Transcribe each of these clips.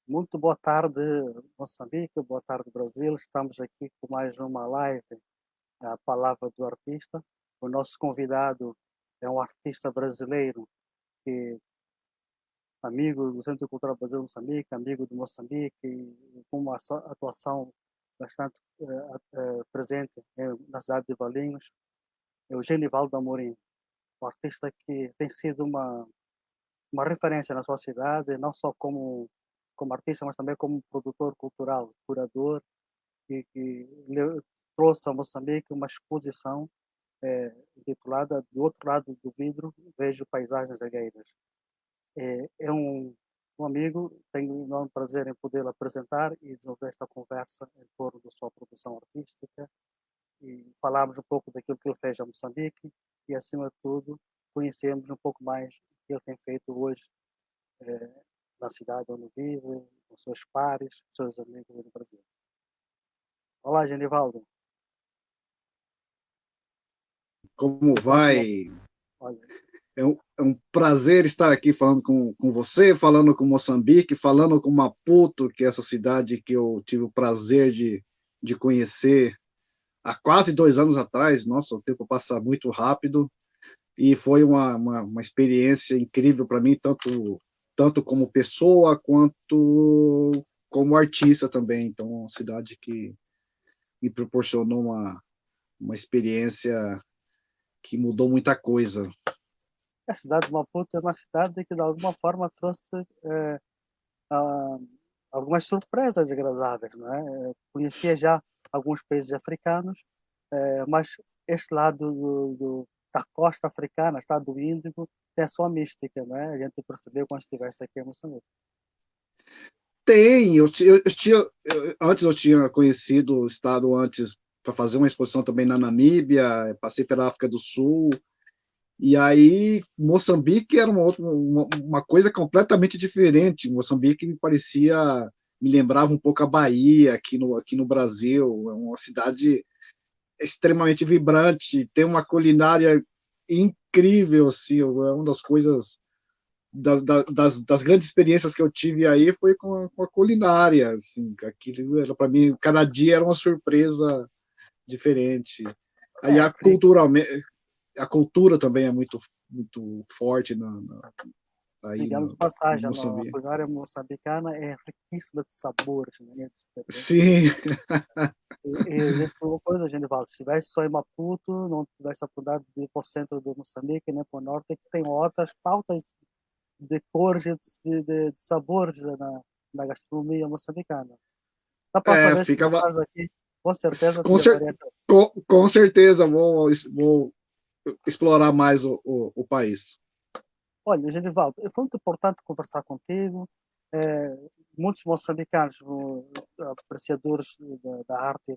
Muito boa tarde, Moçambique, boa tarde, Brasil. Estamos aqui com mais uma live, a Palavra do Artista. O nosso convidado é um artista brasileiro, que amigo do Centro Cultural Brasil Moçambique, amigo de Moçambique, e com uma atuação bastante presente na cidade de Valinhos. É o Genivaldo Amorim, um artista que tem sido uma referência na sua cidade, não só como artista, mas também como produtor cultural, curador, que trouxe a Moçambique uma exposição intitulada Do Outro Lado do Vidro, Vejo Paisagens Alheiras. É um amigo, tenho um enorme prazer em poder apresentar e desenvolver esta conversa em torno da sua produção artística e falarmos um pouco daquilo que ele fez a Moçambique e, acima de tudo, conhecermos um pouco mais do que ele tem feito hoje na cidade onde vive, com os seus pares, com os seus amigos no Brasil. Olá, Genivaldo. Como Vamos, vai? olha, É um prazer estar aqui falando com você, falando com Moçambique, falando com Maputo, que é essa cidade que eu tive o prazer de conhecer há quase 2 anos atrás. Nossa, o tempo passa muito rápido e foi uma experiência incrível para mim, tanto como pessoa quanto como artista também. Então, é uma cidade que me proporcionou uma experiência que mudou muita coisa. a cidade de Maputo é uma cidade que, de alguma forma, trouxe ah, algumas surpresas agradáveis, não é? Conhecia já alguns países africanos, mas este lado da costa africana, estado do Índico, tem a sua mística, não é? A gente percebeu quando estiveste aqui em Moçambique. Tem, antes eu tinha conhecido o estado antes para fazer uma exposição também na Namíbia, passei pela África do Sul, e aí Moçambique era uma coisa completamente diferente. Moçambique me lembrava um pouco a Bahia aqui no Brasil, é uma cidade extremamente vibrante, tem uma culinária incrível, assim, é uma das coisas das grandes experiências que eu tive aí foi com a culinária, assim, aquilo era para mim, cada dia era uma surpresa diferente. Aí É, a cultura também é muito forte aí digamos de no passagem, a Moçambique. culinária moçambicana é riquíssima de sabores, né, de experiências. Sim, E digo uma coisa, Genivaldo, se estivesse só em Maputo, não tivesse a oportunidade de ir para o centro de Moçambique, nem para o norte, que tem outras pautas de cores e de sabores na gastronomia moçambicana. Da próxima vez que fica estás aqui, com certeza te com, cer- levaria. com certeza vou explorar mais o país. Olha, Genivaldo, foi muito importante conversar contigo. Muitos moçambicanos, apreciadores da arte,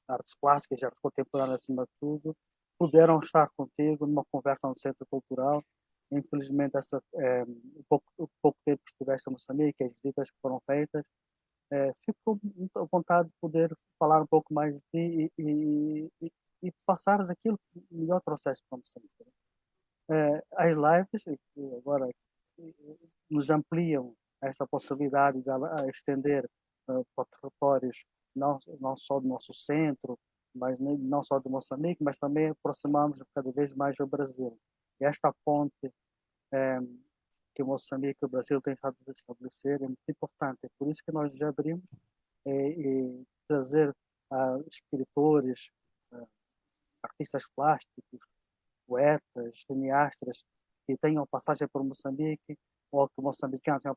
artes plásticas e arte contemporânea acima de tudo, puderam estar contigo numa conversa no Centro Cultural. Infelizmente, o pouco tempo que estiveste em Moçambique, as visitas que foram feitas, fico muito à vontade de poder falar um pouco mais de ti e passares aquilo que melhor trouxeste para Moçambique. As lives, que agora nos ampliam essa possibilidade de estender para territórios não só do nosso centro, mas não só de Moçambique, mas também aproximamos cada vez mais o Brasil. E esta ponte eh, que Moçambique e o Brasil têm estado a estabelecer é muito importante. É por isso que nós já abrimos e trazer escritores, eh, artistas plásticos, poetas, cineastas que tenham passagem por Moçambique ou que moçambicanos tenham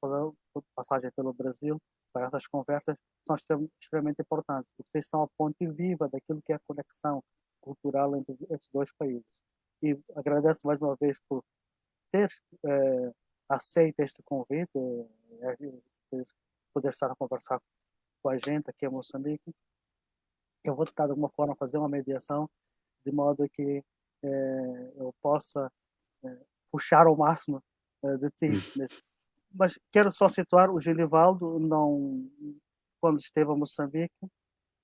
passagem pelo Brasil para essas conversas são extremamente importantes, porque vocês são a ponte viva daquilo que é a conexão cultural entre esses dois países. E agradeço mais uma vez por ter aceito este convite, poder estar a conversar com a gente aqui em Moçambique. Eu vou tentar de alguma forma fazer uma mediação de modo que eu possa puxar ao máximo de ti. Mas quero só situar o Genivaldo, não, quando esteve a Moçambique,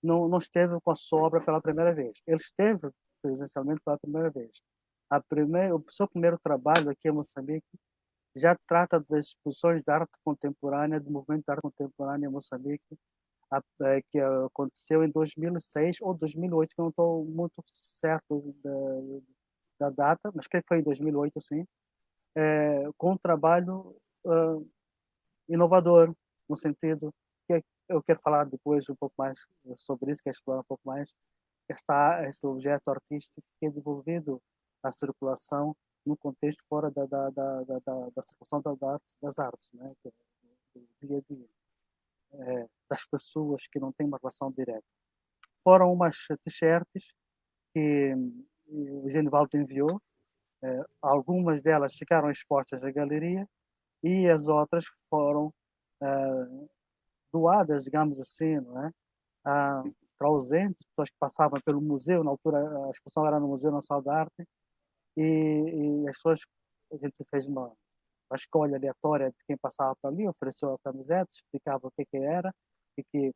não esteve com a sua obra pela primeira vez. Ele esteve presencialmente pela primeira vez. O seu primeiro trabalho aqui em Moçambique já trata das exposições de arte contemporânea, do movimento de arte contemporânea em Moçambique, que aconteceu em 2006 ou 2008, que eu não estou muito certo da data, mas creio que foi em 2008, sim, com um trabalho inovador, no sentido que eu quero falar depois um pouco mais sobre isso, quero explorar um pouco mais esse objeto artístico que é devolvido à circulação no contexto fora da circulação das artes, né? Do dia a dia, das pessoas que não têm uma relação direta. Foram umas t-shirts que o Genivaldo enviou, algumas delas ficaram expostas na galeria e as outras foram doadas, digamos assim, não é? Para ausentes, pessoas que passavam pelo museu, na altura a exposição era no Museu Nacional da Arte, e as pessoas, a gente fez uma escolha aleatória de quem passava por ali, ofereceu a camiseta, explicava o que era, e que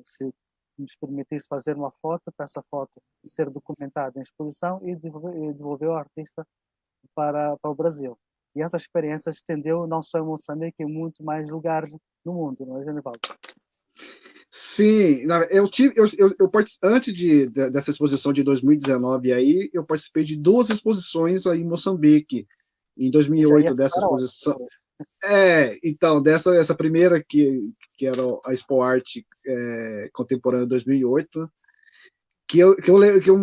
se nos permitisse fazer uma foto, para essa foto ser documentada em exposição e devolveu ao artista para o Brasil. E essa experiência se estendeu não só em Moçambique, em muito mais lugares no mundo, não é, Genivaldo? Sim, antes dessa exposição de 2019 aí, eu participei de duas exposições aí em Moçambique. Em E já ia 2008 dessa citar outra exposição. depois. Então, essa primeira que era a Expo Arte Contemporânea 2008, que eu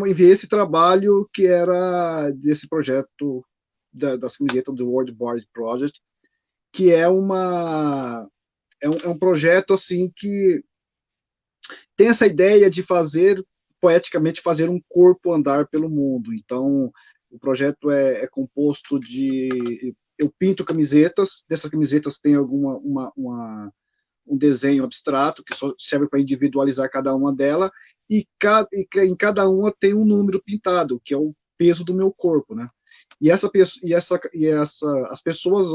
enviei esse trabalho que era desse projeto das camisetas do World Board Project, que é um projeto assim que tem essa ideia de poeticamente, fazer um corpo andar pelo mundo. Então, o projeto é composto de... Eu pinto camisetas, dessas camisetas tem um desenho abstrato que só serve para individualizar cada uma delas, e em cada uma tem um número pintado, que é o peso do meu corpo, né? As pessoas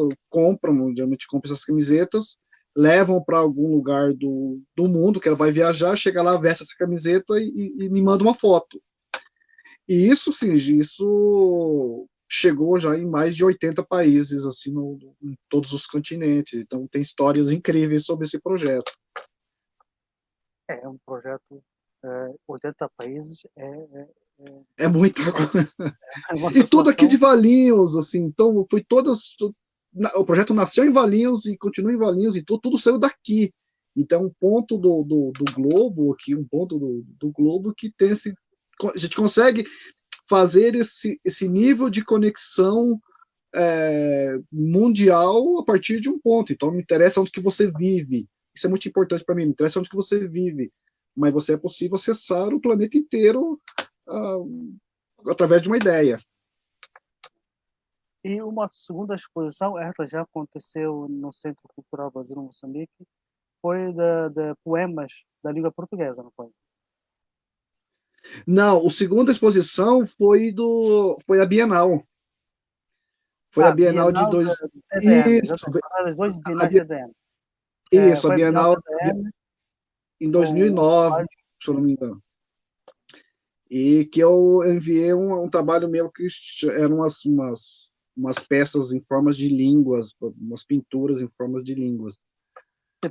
geralmente compram essas camisetas, levam para algum lugar do mundo que ela vai viajar, chega lá, veste essa camiseta e me manda uma foto. E isso, sim, isso chegou já em mais de 80 países, assim, em todos os continentes. Então, tem histórias incríveis sobre esse projeto. É um projeto, 80 países, É muita coisa. é uma E tudo aqui de circulação. Valinhos, assim, então foi todas. O projeto nasceu em Valinhos e continua em Valinhos, e tudo saiu daqui. Então, um ponto do globo aqui, um ponto do globo que tem esse. A gente consegue fazer esse nível de conexão mundial a partir de um ponto. Então, me interessa onde que você vive. Isso é muito importante para mim. Me interessa onde que você vive. Mas você é possível acessar o planeta inteiro através de uma ideia. E uma segunda exposição, esta já aconteceu no Centro Cultural Brasileiro Moçambique, foi de poemas da língua portuguesa, não foi? Não, a segunda exposição foi a Bienal. Foi a Bienal de Bienal dois. de TDM, Isso, exatamente. As duas a, bienais TDM. isso, a Foi a Bienal Bienal TDM em com 2009, vários. se eu não me engano. E que eu enviei um trabalho meu que eram umas peças em formas de línguas, umas pinturas em formas de línguas.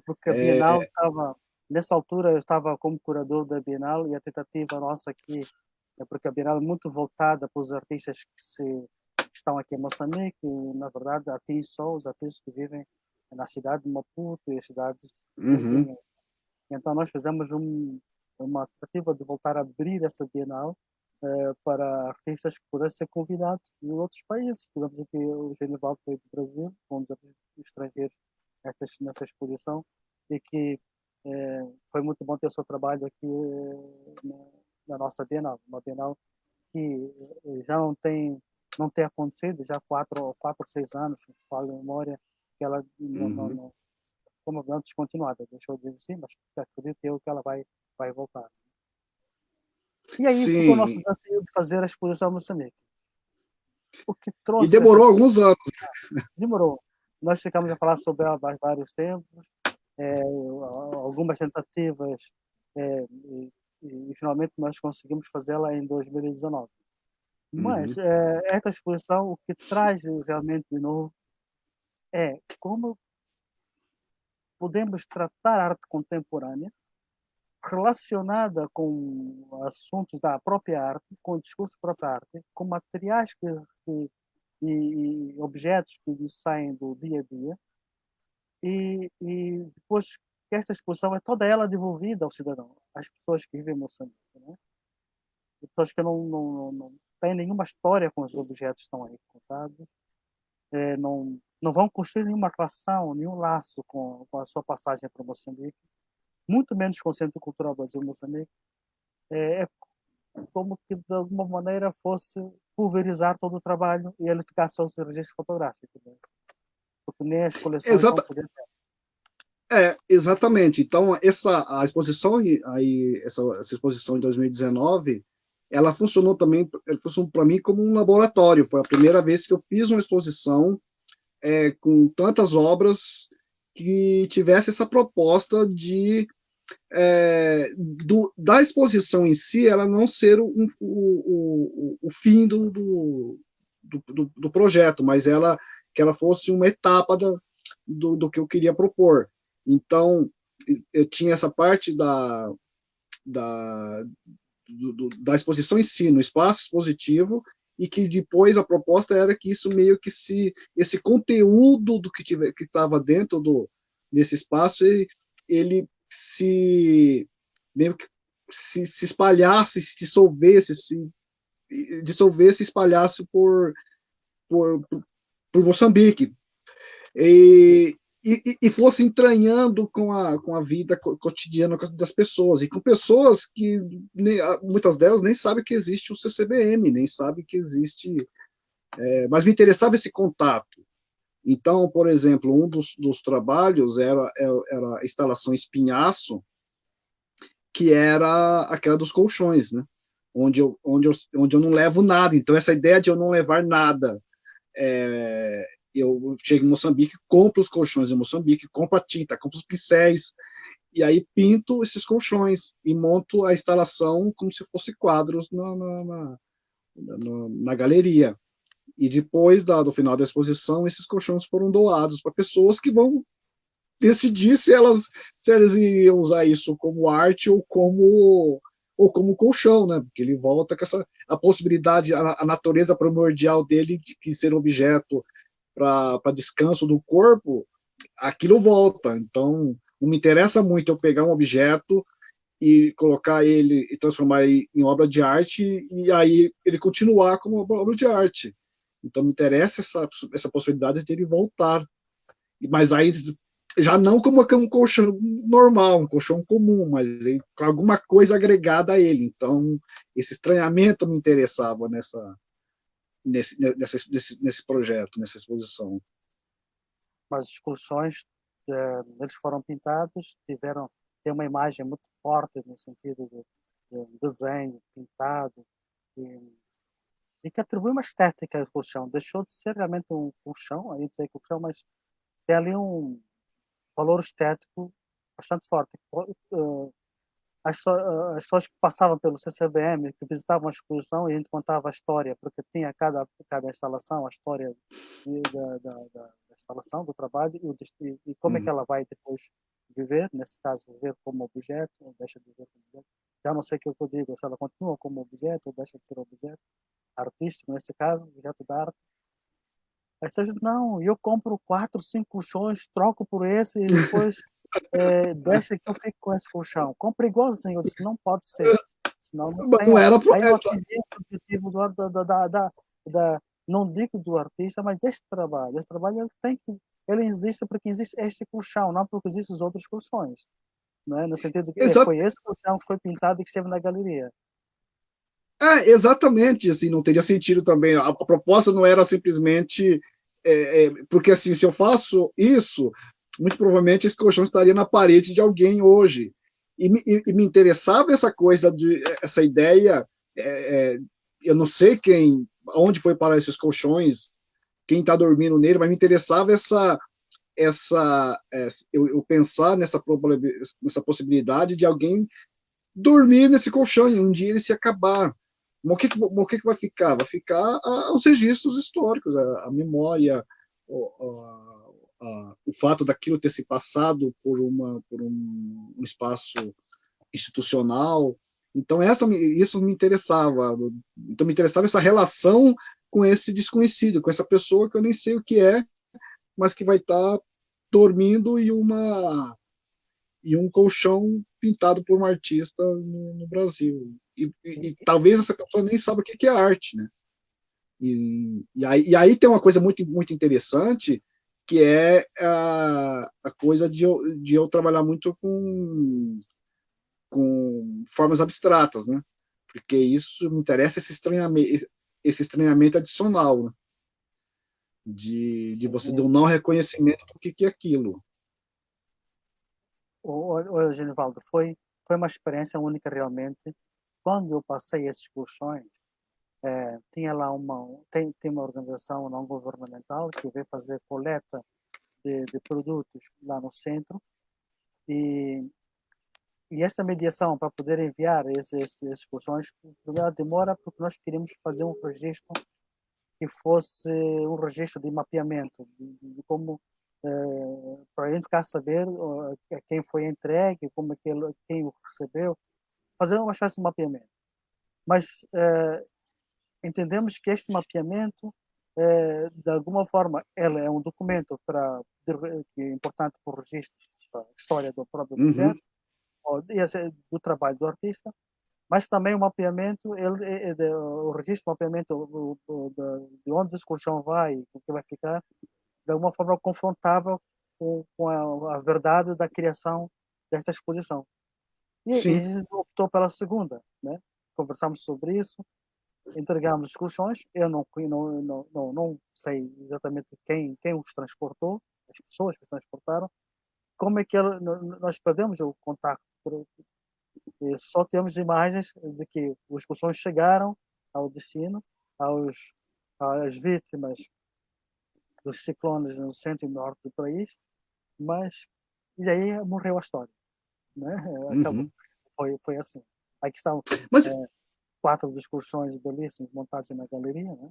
Porque a Bienal estava, nessa altura, eu estava como curador da Bienal e a tentativa nossa aqui, porque a Bienal é muito voltada para os artistas que estão aqui em Moçambique, e, na verdade, atinge só os artistas que vivem na cidade de Maputo e as cidades Uhum, vizinhas. Então, nós fizemos uma tentativa de voltar a abrir essa Bienal para artistas que pudessem ser convidados de outros países. Tivemos aqui o Genivaldo veio do Brasil, um dos estrangeiros nesta exposição, e que foi muito bom ter o seu trabalho aqui na nossa Bienal. Uma Bienal que já não tem acontecido, já 4 ou 6 anos, falo em memória, que ela uhum. não como não descontinuada, deixou de existir, mas acredito eu que ela vai voltar. E aí ficou o nosso Sim, desafio de fazer a exposição Moçambique. O que e trouxe essa demorou exposição? alguns anos. Demorou. Nós ficamos a falar sobre ela há vários tempos, algumas tentativas, e finalmente nós conseguimos fazê-la em 2019. Mas Uhum, esta exposição, o que traz realmente de novo, é como podemos tratar a arte contemporânea relacionada com assuntos da própria arte, com o discurso da própria arte, com materiais e objetos que nos saem do dia a dia, e depois que esta exposição é toda ela devolvida ao cidadão, às pessoas que vivem em Moçambique, né? Pessoas que não têm nenhuma história com os objetos que estão aí contados, não vão construir nenhuma relação, nenhum laço com a sua passagem para Moçambique, muito menos com o Centro Cultural Brasil-Moçambique. É como que, de alguma maneira, fosse pulverizar todo o trabalho e ele ficasse só o registro fotográfico, né? Porque nem as coleções vão Exata, poder ter. exatamente. Então, a exposição, essa exposição em 2019, ela funcionou para mim como um laboratório. Foi a primeira vez que eu fiz uma exposição com tantas obras que tivesse essa proposta da exposição em si, ela não ser o fim do projeto, mas que ela fosse uma etapa do que eu queria propor. Então, eu tinha essa parte da, da exposição em si, no espaço expositivo, e que depois a proposta era que isso meio que esse conteúdo do que estava dentro desse espaço, ele meio que se espalhasse, se dissolvesse, espalhasse por, por Moçambique. E fosse entranhando com a vida cotidiana das pessoas, e com pessoas que muitas delas nem sabem que existe o CCBM, nem sabem que existe. Mas me interessava esse contato. Então, por exemplo, um dos trabalhos era a instalação Espinhaço, que era aquela dos colchões, né? Onde eu não levo nada. Então, essa ideia de eu não levar nada, eu chego em Moçambique, compro os colchões em Moçambique, compro a tinta, compro os pincéis, e aí pinto esses colchões e monto a instalação como se fosse quadros na galeria. E depois do final da exposição, esses colchões foram doados para pessoas que vão decidir se elas iam usar isso como arte ou como colchão, né? Porque ele volta com a possibilidade, a natureza primordial dele de que ser objeto para descanso do corpo, aquilo volta. Então, não me interessa muito eu pegar um objeto e colocar ele e transformar ele em obra de arte e aí ele continuar como obra de arte. Então, me interessa essa possibilidade de ele voltar. Mas aí, já não como um colchão normal, um colchão comum, mas com alguma coisa agregada a ele. Então, esse estranhamento me interessava nesse projeto, nessa exposição. Mas os colchões, eles foram pintados, tem uma imagem muito forte no sentido de desenho pintado, e que atribui uma estética ao colchão. Deixou de ser realmente um colchão, aí tem colchão, mas tem ali um valor estético bastante forte. As pessoas que passavam pelo CCBM, que visitavam a exposição, e a gente contava a história, porque tinha cada instalação, a história da instalação, do trabalho, e como é que ela vai depois viver, nesse caso, viver como objeto, ou deixa de viver como objeto. Já não sei o que eu digo, se ela continua como objeto, ou deixa de ser objeto artístico, nesse caso, objeto de arte. As pessoas dizem, não, eu compro 4, 5 colchões, troco por esse, e depois deixa que eu fico com esse colchão. Compra igualzinho. Eu disse, não pode ser. Senão não tem. Não era Aí não atingi o objetivo não digo do artista, mas deste trabalho. Esse trabalho ele existe porque existe este colchão, não porque existem os outros colchões. Né? No sentido de que foi esse colchão que foi pintado e que esteve na galeria. Exatamente, assim, não teria sentido também. A proposta não era simplesmente porque assim, se eu faço isso, muito provavelmente esse colchão estaria na parede de alguém hoje. E me interessava essa ideia. Eu não sei onde foi parar esses colchões, quem está dormindo nele, mas me interessava eu pensar nessa possibilidade de alguém dormir nesse colchão e um dia ele se acabar. O que vai ficar? Vai ficar os registros históricos, a memória, o fato daquilo ter se passado por um espaço institucional. Então, isso me interessava. Então, me interessava essa relação com esse desconhecido, com essa pessoa que eu nem sei o que é, mas que vai estar dormindo em um colchão pintado por um artista no Brasil. E talvez essa pessoa nem saiba o que é arte, né? E aí tem uma coisa muito, muito interessante, que é a coisa de eu trabalhar muito com formas abstratas, né? Porque isso me interessa, esse estranhamento adicional, né? De Sim. você, do não reconhecimento do que é aquilo. Genivaldo, foi uma experiência única realmente. Quando eu passei esses colchões, tinha lá tem uma organização não governamental que veio fazer coleta de produtos lá no centro, e esta mediação para poder enviar esses colchões, primeiro demora porque nós queríamos fazer um registro que fosse um registro de mapeamento, de como, para a gente ficar saber quem foi entregue, como quem o recebeu, fazer uma espécie de mapeamento. Mas entendemos que este mapeamento, de alguma forma, ele é um documento que é importante para o registro, para a história do próprio Uhum. objeto, ou do trabalho do artista, mas também o mapeamento, o registro, o mapeamento de onde esse colchão vai, o que vai ficar, de alguma forma confrontável com a verdade da criação desta exposição. E a Sim. gente optou pela segunda, né? Conversamos sobre isso, entregamos os colchões. Eu não sei exatamente quem os transportou, as pessoas que os transportaram, como é que nós perdemos o contato. E só temos imagens de que os colchões chegaram ao destino, aos, às vítimas dos ciclones no centro e norte do país, mas e aí morreu a história, né? Acabou. Uhum. Foi assim. Aqui estão Mas 4 dos colchões belíssimos montados na galeria, né?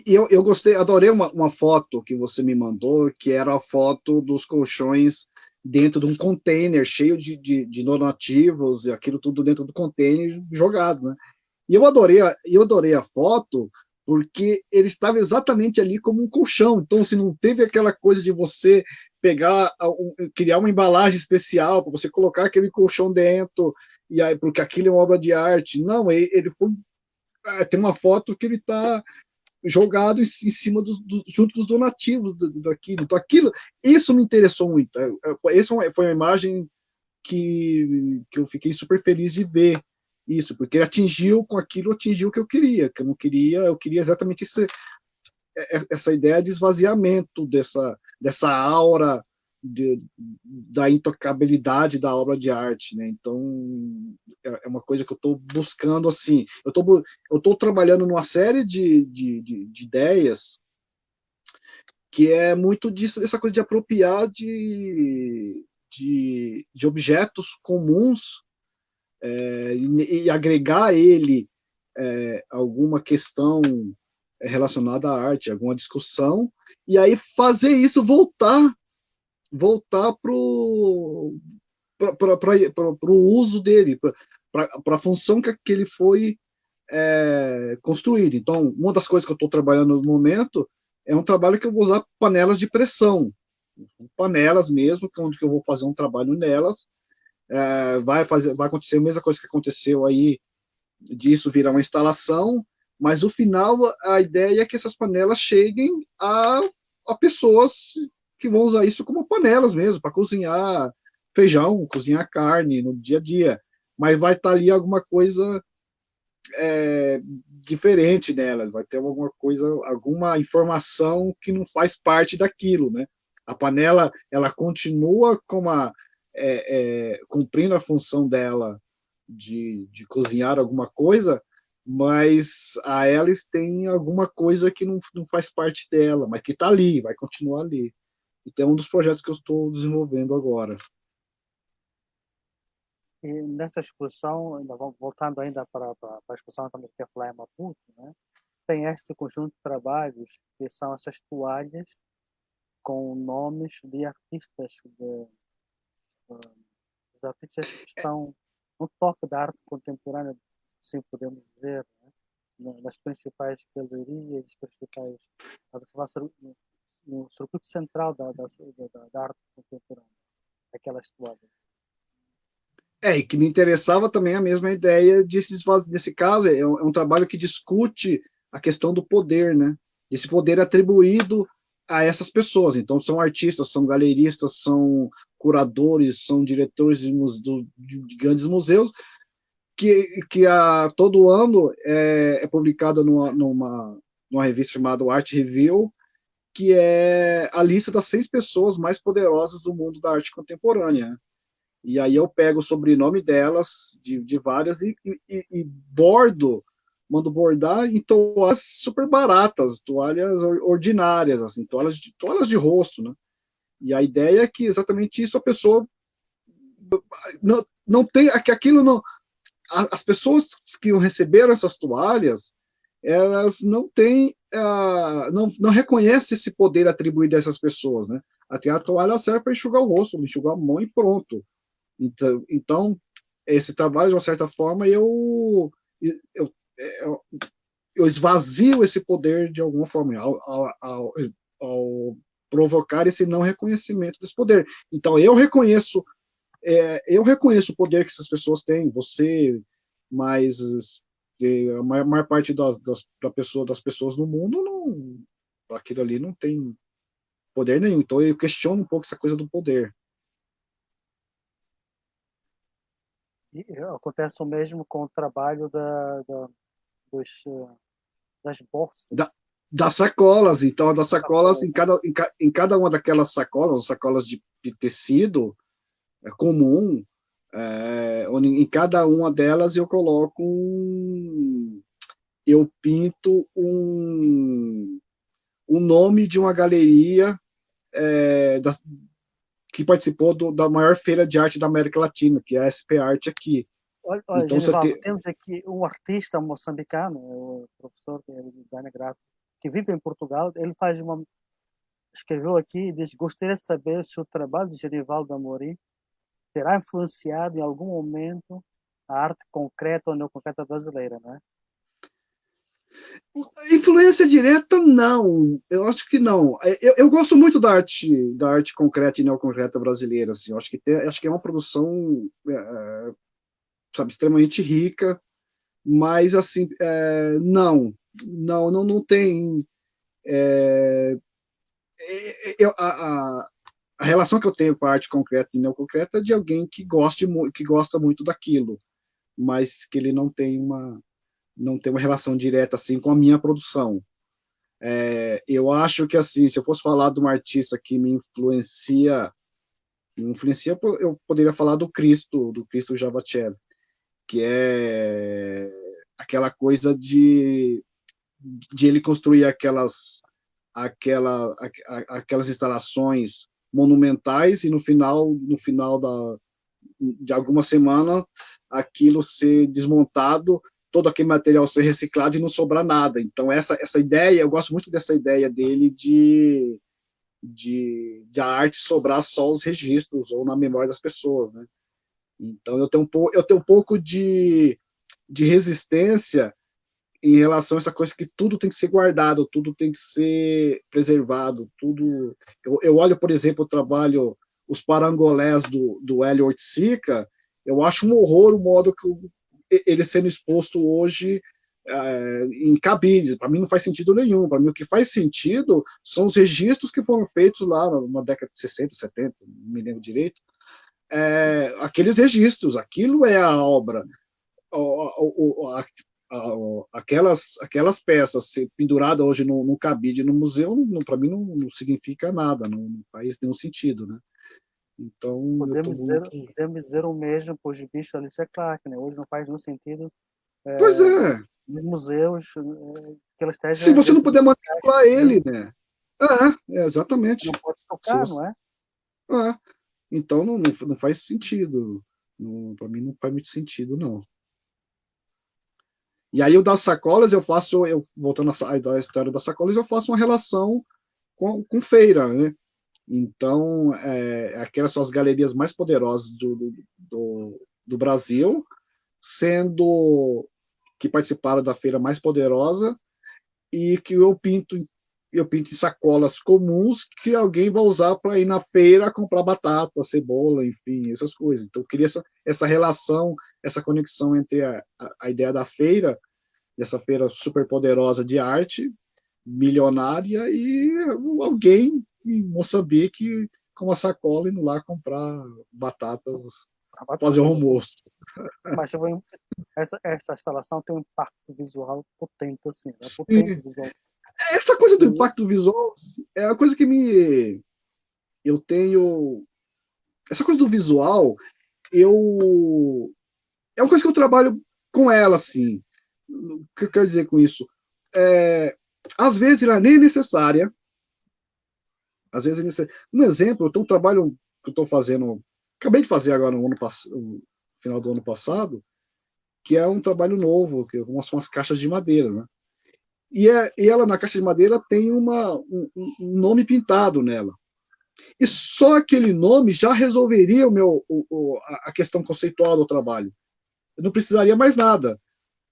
eu gostei, adorei uma foto que você me mandou, que era a foto dos colchões dentro de um container cheio de donativos e aquilo tudo dentro do container jogado, né? E eu adorei a foto porque ele estava exatamente ali como um colchão. Então, se não teve aquela coisa de você criar uma embalagem especial para você colocar aquele colchão dentro, e aí, porque aquilo é uma obra de arte. Não, ele foi. Tem uma foto que ele está jogado em cima junto dos donativos daquilo. Então, isso me interessou muito. Essa foi uma imagem que eu fiquei super feliz de ver isso, porque atingiu o que eu queria, que eu não queria, eu queria exatamente essa ideia de esvaziamento dessa aura da intocabilidade da obra de arte, né? Então é uma coisa que eu estou buscando assim. Eu estou trabalhando numa série de ideias que é muito disso, dessa coisa de apropriar de objetos comuns, e agregar a ele alguma questão relacionada à arte, alguma discussão, e aí fazer isso voltar para o uso dele, para a função que ele foi construído. Então, uma das coisas que eu estou trabalhando no momento é um trabalho que eu vou usar panelas de pressão, panelas mesmo, onde que eu vou fazer um trabalho nelas. Vai acontecer a mesma coisa que aconteceu aí, disso virar uma instalação, mas no final a ideia é que essas panelas cheguem a pessoas que vão usar isso como panelas mesmo, para cozinhar feijão, cozinhar carne no dia a dia. Mas vai estar ali alguma coisa diferente nelas, vai ter alguma coisa, alguma informação que não faz parte daquilo, né? A panela, ela continua cumprindo a função dela de cozinhar alguma coisa, mas a Alice tem alguma coisa que não faz parte dela, mas que está ali, vai continuar ali. Então é um dos projetos que eu estou desenvolvendo agora. E nessa exposição, voltando ainda para a exposição também que é Fly Maputo, né? Tem esse conjunto de trabalhos que são essas toalhas com nomes de artistas, os artistas que estão no toque da arte contemporânea, assim podemos dizer, né? Nas principais galerias, os principais, no circuito central da arte contemporânea, aquelas toalhas. E que me interessava também a mesma ideia desse caso, é um trabalho que discute a questão do poder, né? Esse poder atribuído a essas pessoas. Então, são artistas, são galeristas, são curadores, são diretores de grandes museus, que todo ano é publicada numa revista chamada Art Review, que é a lista das 100 pessoas mais poderosas do mundo da arte contemporânea. E aí eu pego o sobrenome delas, de várias, e mando bordar em toalhas super baratas, toalhas ordinárias, assim, toalhas de rosto, né? E a ideia é que exatamente isso a pessoa não tem, que aquilo não, as pessoas que receberam essas toalhas, elas não têm, não reconhecem esse poder atribuído a essas pessoas, né? Até a toalha serve para enxugar o rosto, enxugar a mão e pronto. Então, esse trabalho, de uma certa forma, eu, eu esvazio esse poder de alguma forma, ao provocar esse não reconhecimento desse poder. Então, eu reconheço o poder que essas pessoas têm, você, mas a maior parte das pessoas no mundo, não, aquilo ali não tem poder nenhum. Então, eu questiono um pouco essa coisa do poder. E acontece o mesmo com o trabalho dos, das bolsas. Das sacolas, então, das sacolas, em cada uma daquelas sacolas de tecido comum, em cada uma delas eu pinto um nome de uma galeria que participou da maior feira de arte da América Latina, que é a SP Arte aqui. Olha, então, Genivaldo, temos aqui um artista moçambicano, o professor de design gráfico, que vive em Portugal. Ele escreveu aqui e diz: gostaria de saber se o trabalho de Genivaldo Amorim terá influenciado em algum momento a arte concreta ou não concreta brasileira, não é? Influência direta, não. Eu acho que não. Eu gosto muito da arte concreta e neoconcreta brasileira. Assim. Eu acho que é uma produção, sabe, extremamente rica, mas assim, não tem. A relação que eu tenho com a arte concreta e neoconcreta é de alguém que gosta muito daquilo, mas que ele não tem uma relação direta assim com a minha produção. Eu acho que assim, se eu fosse falar de um artista que me influencia, eu poderia falar do Cristo Javachev, que é aquela coisa de ele construir aquelas instalações monumentais e no final de alguma semana aquilo ser desmontado, todo aquele material ser reciclado e não sobrar nada. Então essa ideia, eu gosto muito dessa ideia dele de a arte sobrar só os registros ou na memória das pessoas, né? Então eu tenho um pouco de resistência em relação a essa coisa que tudo tem que ser guardado, tudo tem que ser preservado, tudo. Eu olho, por exemplo, o trabalho, os parangolés do Hélio Oiticica, eu acho um horror o modo que ele sendo exposto hoje em cabides. Para mim não faz sentido nenhum. Para mim o que faz sentido são os registros que foram feitos lá na década de 60, 70, não me lembro direito. Aqueles registros, aquilo é a obra. Aquelas peças ser penduradas hoje no cabide no museu, para mim não significa nada, não faz nenhum sentido, né? Então, podemos dizer o mesmo para os gibis da Alicia Clark, né? Hoje não faz nenhum sentido. Pois é. Nos museus, que ela esteja. Se você não puder manipular ele, né? Exatamente. Não pode tocar, não é? Então não faz sentido. Para mim não faz muito sentido, não. E aí o das sacolas, voltando à história das sacolas, eu faço uma relação com feira, né? Então, aquelas são as galerias mais poderosas do Brasil, sendo que participaram da feira mais poderosa e que eu pinto em sacolas comuns que alguém vai usar para ir na feira comprar batata, cebola, enfim, essas coisas. Então, eu queria essa relação, essa conexão entre a ideia da feira, dessa feira super poderosa de arte, milionária, e alguém em Moçambique com uma sacola indo lá comprar batatas, A fazer batata, um exatamente. almoço. Mas essa instalação tem um impacto visual potente, assim, é potente E visual. essa coisa do E, impacto visual é a coisa que eu tenho. Essa coisa do visual, eu. É uma coisa que eu trabalho com ela, assim. O que eu quero dizer com isso? É, às vezes ela nem é necessária. Às vezes é necessária. Um exemplo, eu tenho um trabalho que eu estou fazendo. Acabei de fazer agora no final do ano passado, que é um trabalho novo, que são as caixas de madeira, né? E ela, na caixa de madeira, tem um nome pintado nela. E só aquele nome já resolveria a questão conceitual do trabalho. Eu não precisaria mais nada.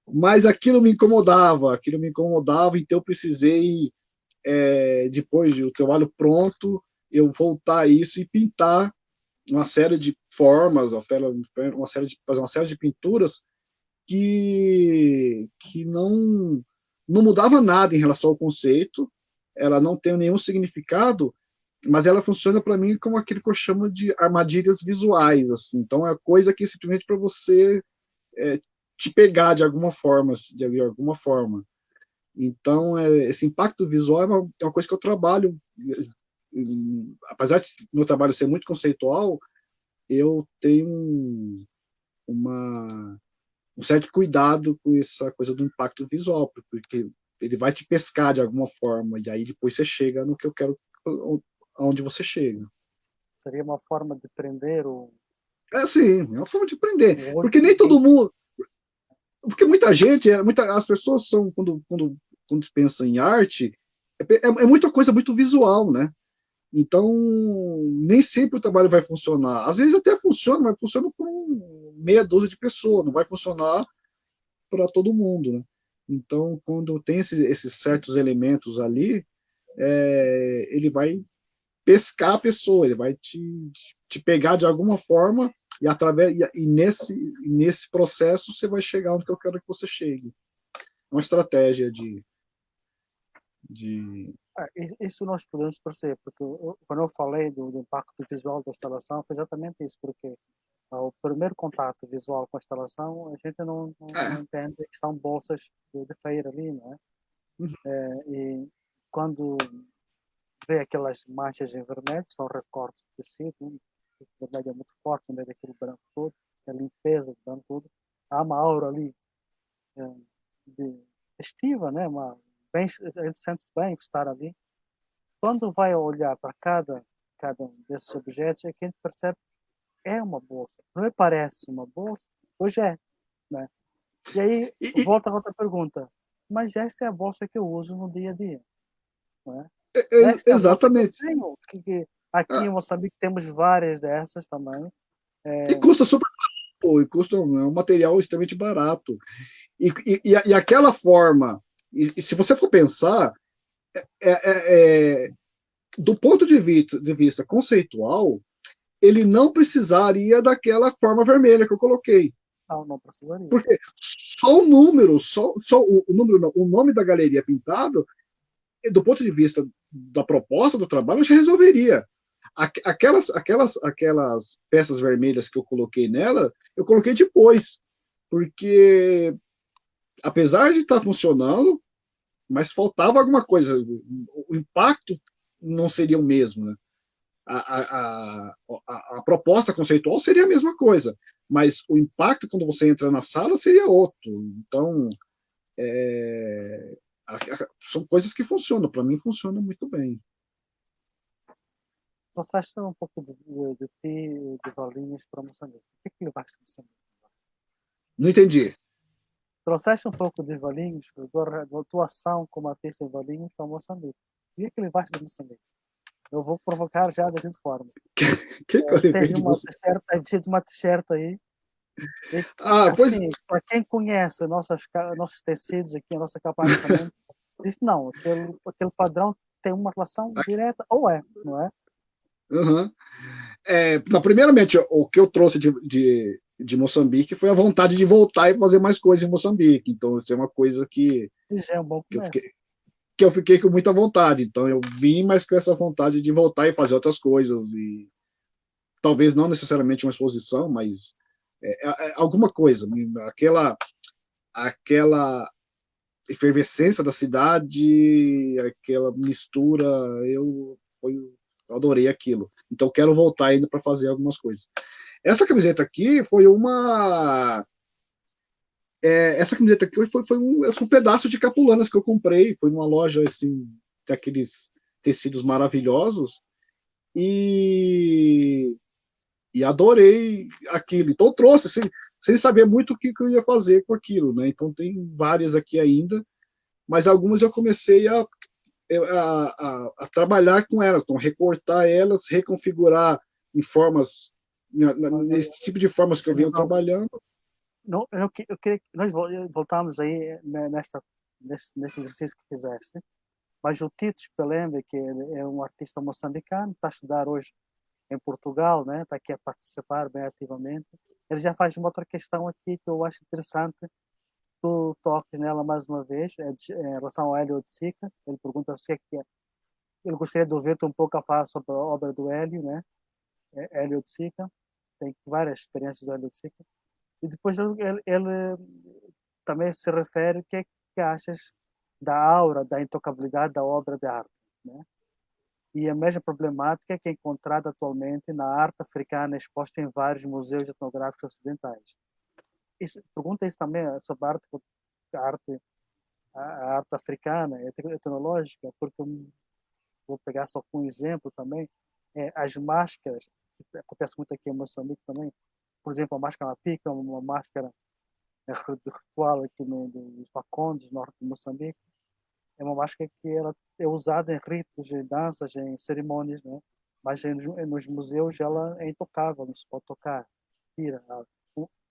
Mas aquilo me incomodava, então eu precisei, depois do trabalho pronto, eu voltar a isso e pintar uma série de formas, fazer uma série de pinturas que não mudava nada em relação ao conceito, ela não tem nenhum significado, mas ela funciona para mim como aquele que eu chamo de armadilhas visuais, assim. Então é coisa que simplesmente para você é, te pegar de alguma forma. Então esse impacto visual é uma coisa que eu trabalho, apesar de meu trabalho ser muito conceitual, eu tenho uma um certo cuidado com essa coisa do impacto visual, porque ele vai te pescar de alguma forma, e aí depois você chega no que eu quero, aonde você chega. seria uma forma de prender É assim, é uma forma de aprender, o olho porque de nem quem. todo mundo, porque muita gente, as pessoas são, quando pensam em arte, é muita coisa muito visual, né? Então, nem sempre o trabalho vai funcionar. Às vezes até funciona, mas funciona para meia dúzia de pessoas, não vai funcionar para todo mundo, né? Então, quando tem esses certos elementos ali, ele vai pescar a pessoa, ele vai te pegar de alguma forma e nesse processo você vai chegar onde eu quero que você chegue. Uma estratégia de. Isso nós podemos perceber, porque quando eu falei do impacto visual da instalação, foi exatamente isso, porque o primeiro contato visual com a instalação, a gente não É, entende que são bolsas de feira ali, não é? E quando vê aquelas manchas em vermelho, que são recortes de tecido, né? O vermelho é muito forte, no meio daquele branco todo, a limpeza do branco todo, há uma aura ali eh, de estiva, né? A gente sente-se bem por estar ali. Quando vai olhar para cada um desses objetos, é que a gente percebe que é uma bolsa. Não me parece uma bolsa, hoje é, né? E aí e, e, volta a outra pergunta. Mas esta é a bolsa que eu uso no dia a dia, não é? Esta é a bolsa que eu exatamente. tenho. Que aqui em Ah, Moçambique temos várias dessas também. e É, custa super pouco, é um material extremamente barato. E aquela forma, e se você for pensar, é, é, é, do ponto de vista conceitual, ele não precisaria daquela forma vermelha que eu coloquei. não precisaria. Porque só o número, só o número, não, o nome da galeria pintado, do ponto de vista da proposta do trabalho, já resolveria. Aquelas peças vermelhas que eu coloquei nela, eu coloquei depois. Porque, apesar de estar funcionando, mas faltava alguma coisa. O impacto não seria o mesmo, né? A proposta conceitual seria a mesma coisa, mas o impacto quando você entra na sala seria outro. Então, são coisas que funcionam. Para mim, funciona muito bem. Trouxeste um pouco de ti, de Valinhos para Moçambique. O que é que levaste a Moçambique? Não entendi. Trouxeste um pouco de Valinhos, da tua ação como artista em Valinhos para Moçambique. O que é que levaste de Moçambique? Eu vou provocar já da seguinte forma. Que eu levei Tens de uma você? t-shirt, aí vestido de uma t-shirt aí, e, Ah, pois, assim, para quem conhece nossos tecidos aqui, a nossa capa de alfamento, diz não, aquele padrão tem uma relação direta, ou é, não é? uhum. Não, primeiramente, o que eu trouxe de Moçambique foi a vontade de voltar e fazer mais coisas em Moçambique. Então, isso é uma coisa E já é um bom que eu fiquei, começo. que eu fiquei com muita vontade. Então, eu vim, mas com essa vontade de voltar e fazer outras coisas. E talvez não necessariamente uma exposição, mas alguma coisa. Aquela efervescência da cidade, aquela mistura, eu adorei aquilo. Então, quero voltar ainda para fazer algumas coisas. Essa camiseta aqui foi uma. Essa camiseta aqui foi um pedaço de capulanas que eu comprei. Foi numa loja assim, daqueles tecidos maravilhosos. E, e adorei aquilo. Então eu trouxe, sem saber muito o que eu ia fazer com aquilo. Né? Então tem várias aqui ainda, mas algumas eu comecei a trabalhar com elas. Então, recortar elas, reconfigurar em formas, nesse tipo de formas que eu venho Então, trabalhando. não, eu queria que nós voltamos aí nesse exercício que fizeste, mas o Tito Spelembe, que ele é um artista moçambicano, está a estudar hoje em Portugal, né? Está aqui a participar bem ativamente. Ele já faz uma outra questão aqui que eu acho interessante, tu toques nela mais uma vez, em relação ao Hélio de Sica. Ele pergunta se é que ele gostaria de ouvir-te um pouco a falar sobre a obra do Hélio, né? Hélio de Sica, tem várias experiências do Hélio de Sica. E depois ele também se refere o que é que achas da aura, da intocabilidade da obra de arte, né? E a mesma problemática que é encontrada atualmente na arte africana exposta em vários museus etnográficos ocidentais. Pergunta isso também sobre a arte, a arte africana, etnológica, porque vou pegar só um exemplo também, as máscaras, que acontece muito aqui em Moçambique também, por exemplo, a máscara Mapica, uma máscara de ritual aqui nos Macondes, norte de Moçambique, é uma máscara que ela é usada em ritos, em danças, em cerimônias, né? Mas nos museus ela é intocável, não se pode tocar, tira.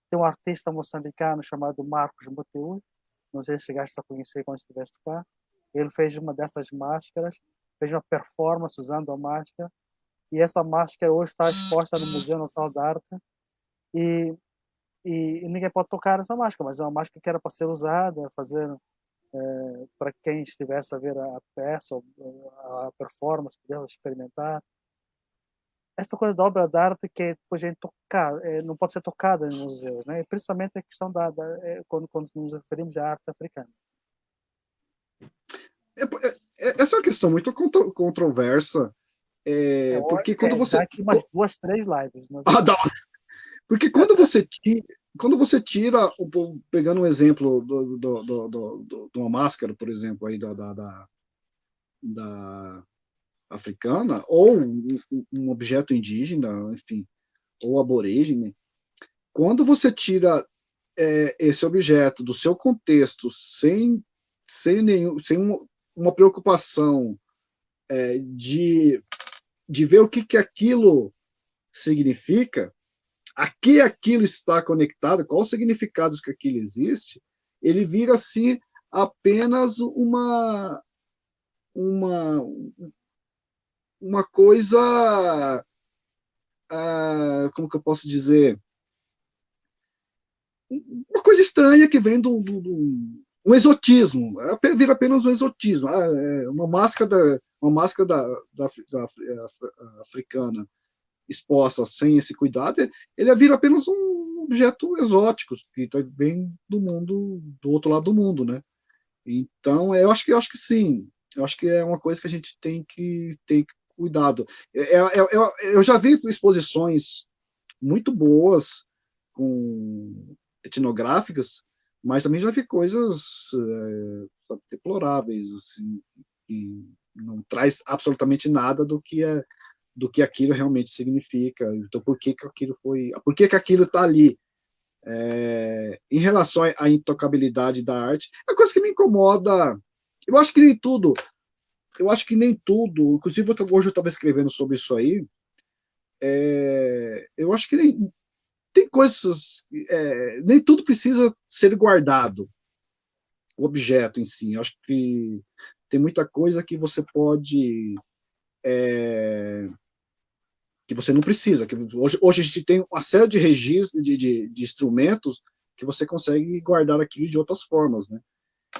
Tem um artista moçambicano chamado Marcos Mateus, não sei se chegaste a conhecer quando estiveste cá, ele fez uma dessas máscaras, fez uma performance usando a máscara, e essa máscara hoje está exposta no Museu Nacional de Arte, e, e ninguém pode tocar essa máscara, mas é uma máscara que era para ser usada, fazer para quem estivesse a ver a peça, a performance, poder experimentar. Essa coisa da obra de arte que depois é intocada, não pode ser tocada em museus, né? E principalmente a questão quando nos referimos à arte africana. Essa é uma questão muito controversa, porque quando Dá você. aqui umas 2, 3 lives, não Ah, é? dá, porque quando você tira, pegando um exemplo de uma máscara, por exemplo, aí da africana, ou um objeto indígena, enfim, ou aborígene, quando você tira esse objeto do seu contexto sem uma preocupação de ver o que aquilo significa, a que aquilo está conectado, quais os significados que aquilo existe, ele vira-se apenas uma, uma coisa, como que eu posso dizer, uma coisa estranha que vem um exotismo, vira apenas um exotismo. Uma máscara da africana exposta sem esse cuidado, ele vira apenas um objeto exótico que vem do outro lado do mundo, né? Então, eu acho que sim. Eu acho que é uma coisa que a gente tem que ter cuidado. Eu já vi exposições muito boas com etnográficas, mas também já vi coisas deploráveis, assim, que não traz absolutamente nada do que aquilo realmente significa. Então, por que aquilo está ali? Em relação à intocabilidade da arte, é uma coisa que me incomoda. Eu acho que em tudo, eu acho que nem tudo, inclusive hoje eu estava escrevendo sobre isso aí, eu acho que tem coisas, nem tudo precisa ser guardado, o objeto em si. Eu acho que tem muita coisa que você pode, que você não precisa. Que hoje a gente tem uma série de registros, de instrumentos que você consegue guardar aquilo de outras formas, né?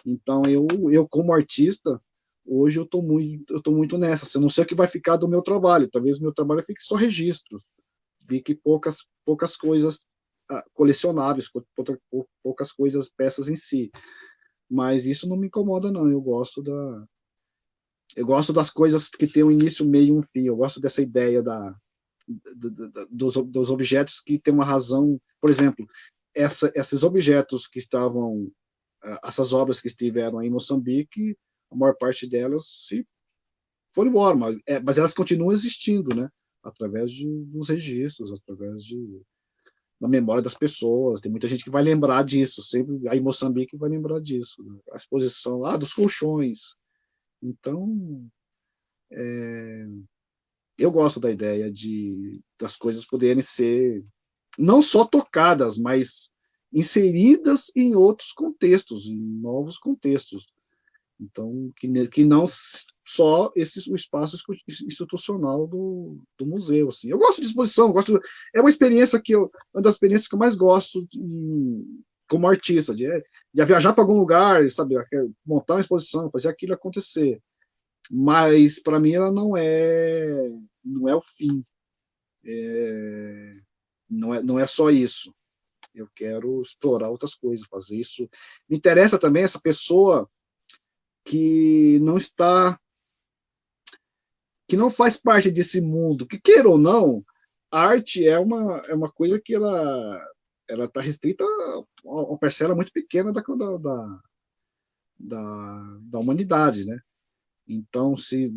Então, eu como artista, hoje eu tô muito nessa. Eu não sei o que vai ficar do meu trabalho. Talvez o meu trabalho fique só registros, fique poucas coisas colecionáveis, poucas coisas, peças em si. Mas isso não me incomoda, não. Eu gosto das coisas que têm um início, meio e um fim. Eu gosto dessa ideia dos objetos que têm uma razão. Por exemplo, esses objetos que estavam, essas obras que estiveram em Moçambique, a maior parte delas se foram embora, mas elas continuam existindo, né? Através dos registros, da memória das pessoas. Tem muita gente que vai lembrar disso, sempre aí em Moçambique vai lembrar disso, né? A exposição lá dos colchões. Então, eu gosto da ideia das coisas poderem ser não só tocadas, mas inseridas em outros contextos, em novos contextos. Então, que não só o espaço institucional do museu. Assim. Eu gosto de exposição, é uma experiência uma das experiências que eu mais gosto como artista, de viajar para algum lugar, sabe, montar uma exposição, fazer aquilo acontecer. Mas para mim ela não é o fim, não é só isso. Eu quero explorar outras coisas, fazer isso. Me interessa também essa pessoa que não está, que não faz parte desse mundo, que queira ou não, a arte é uma coisa que ela está restrita a uma parcela muito pequena da humanidade, né? Então, se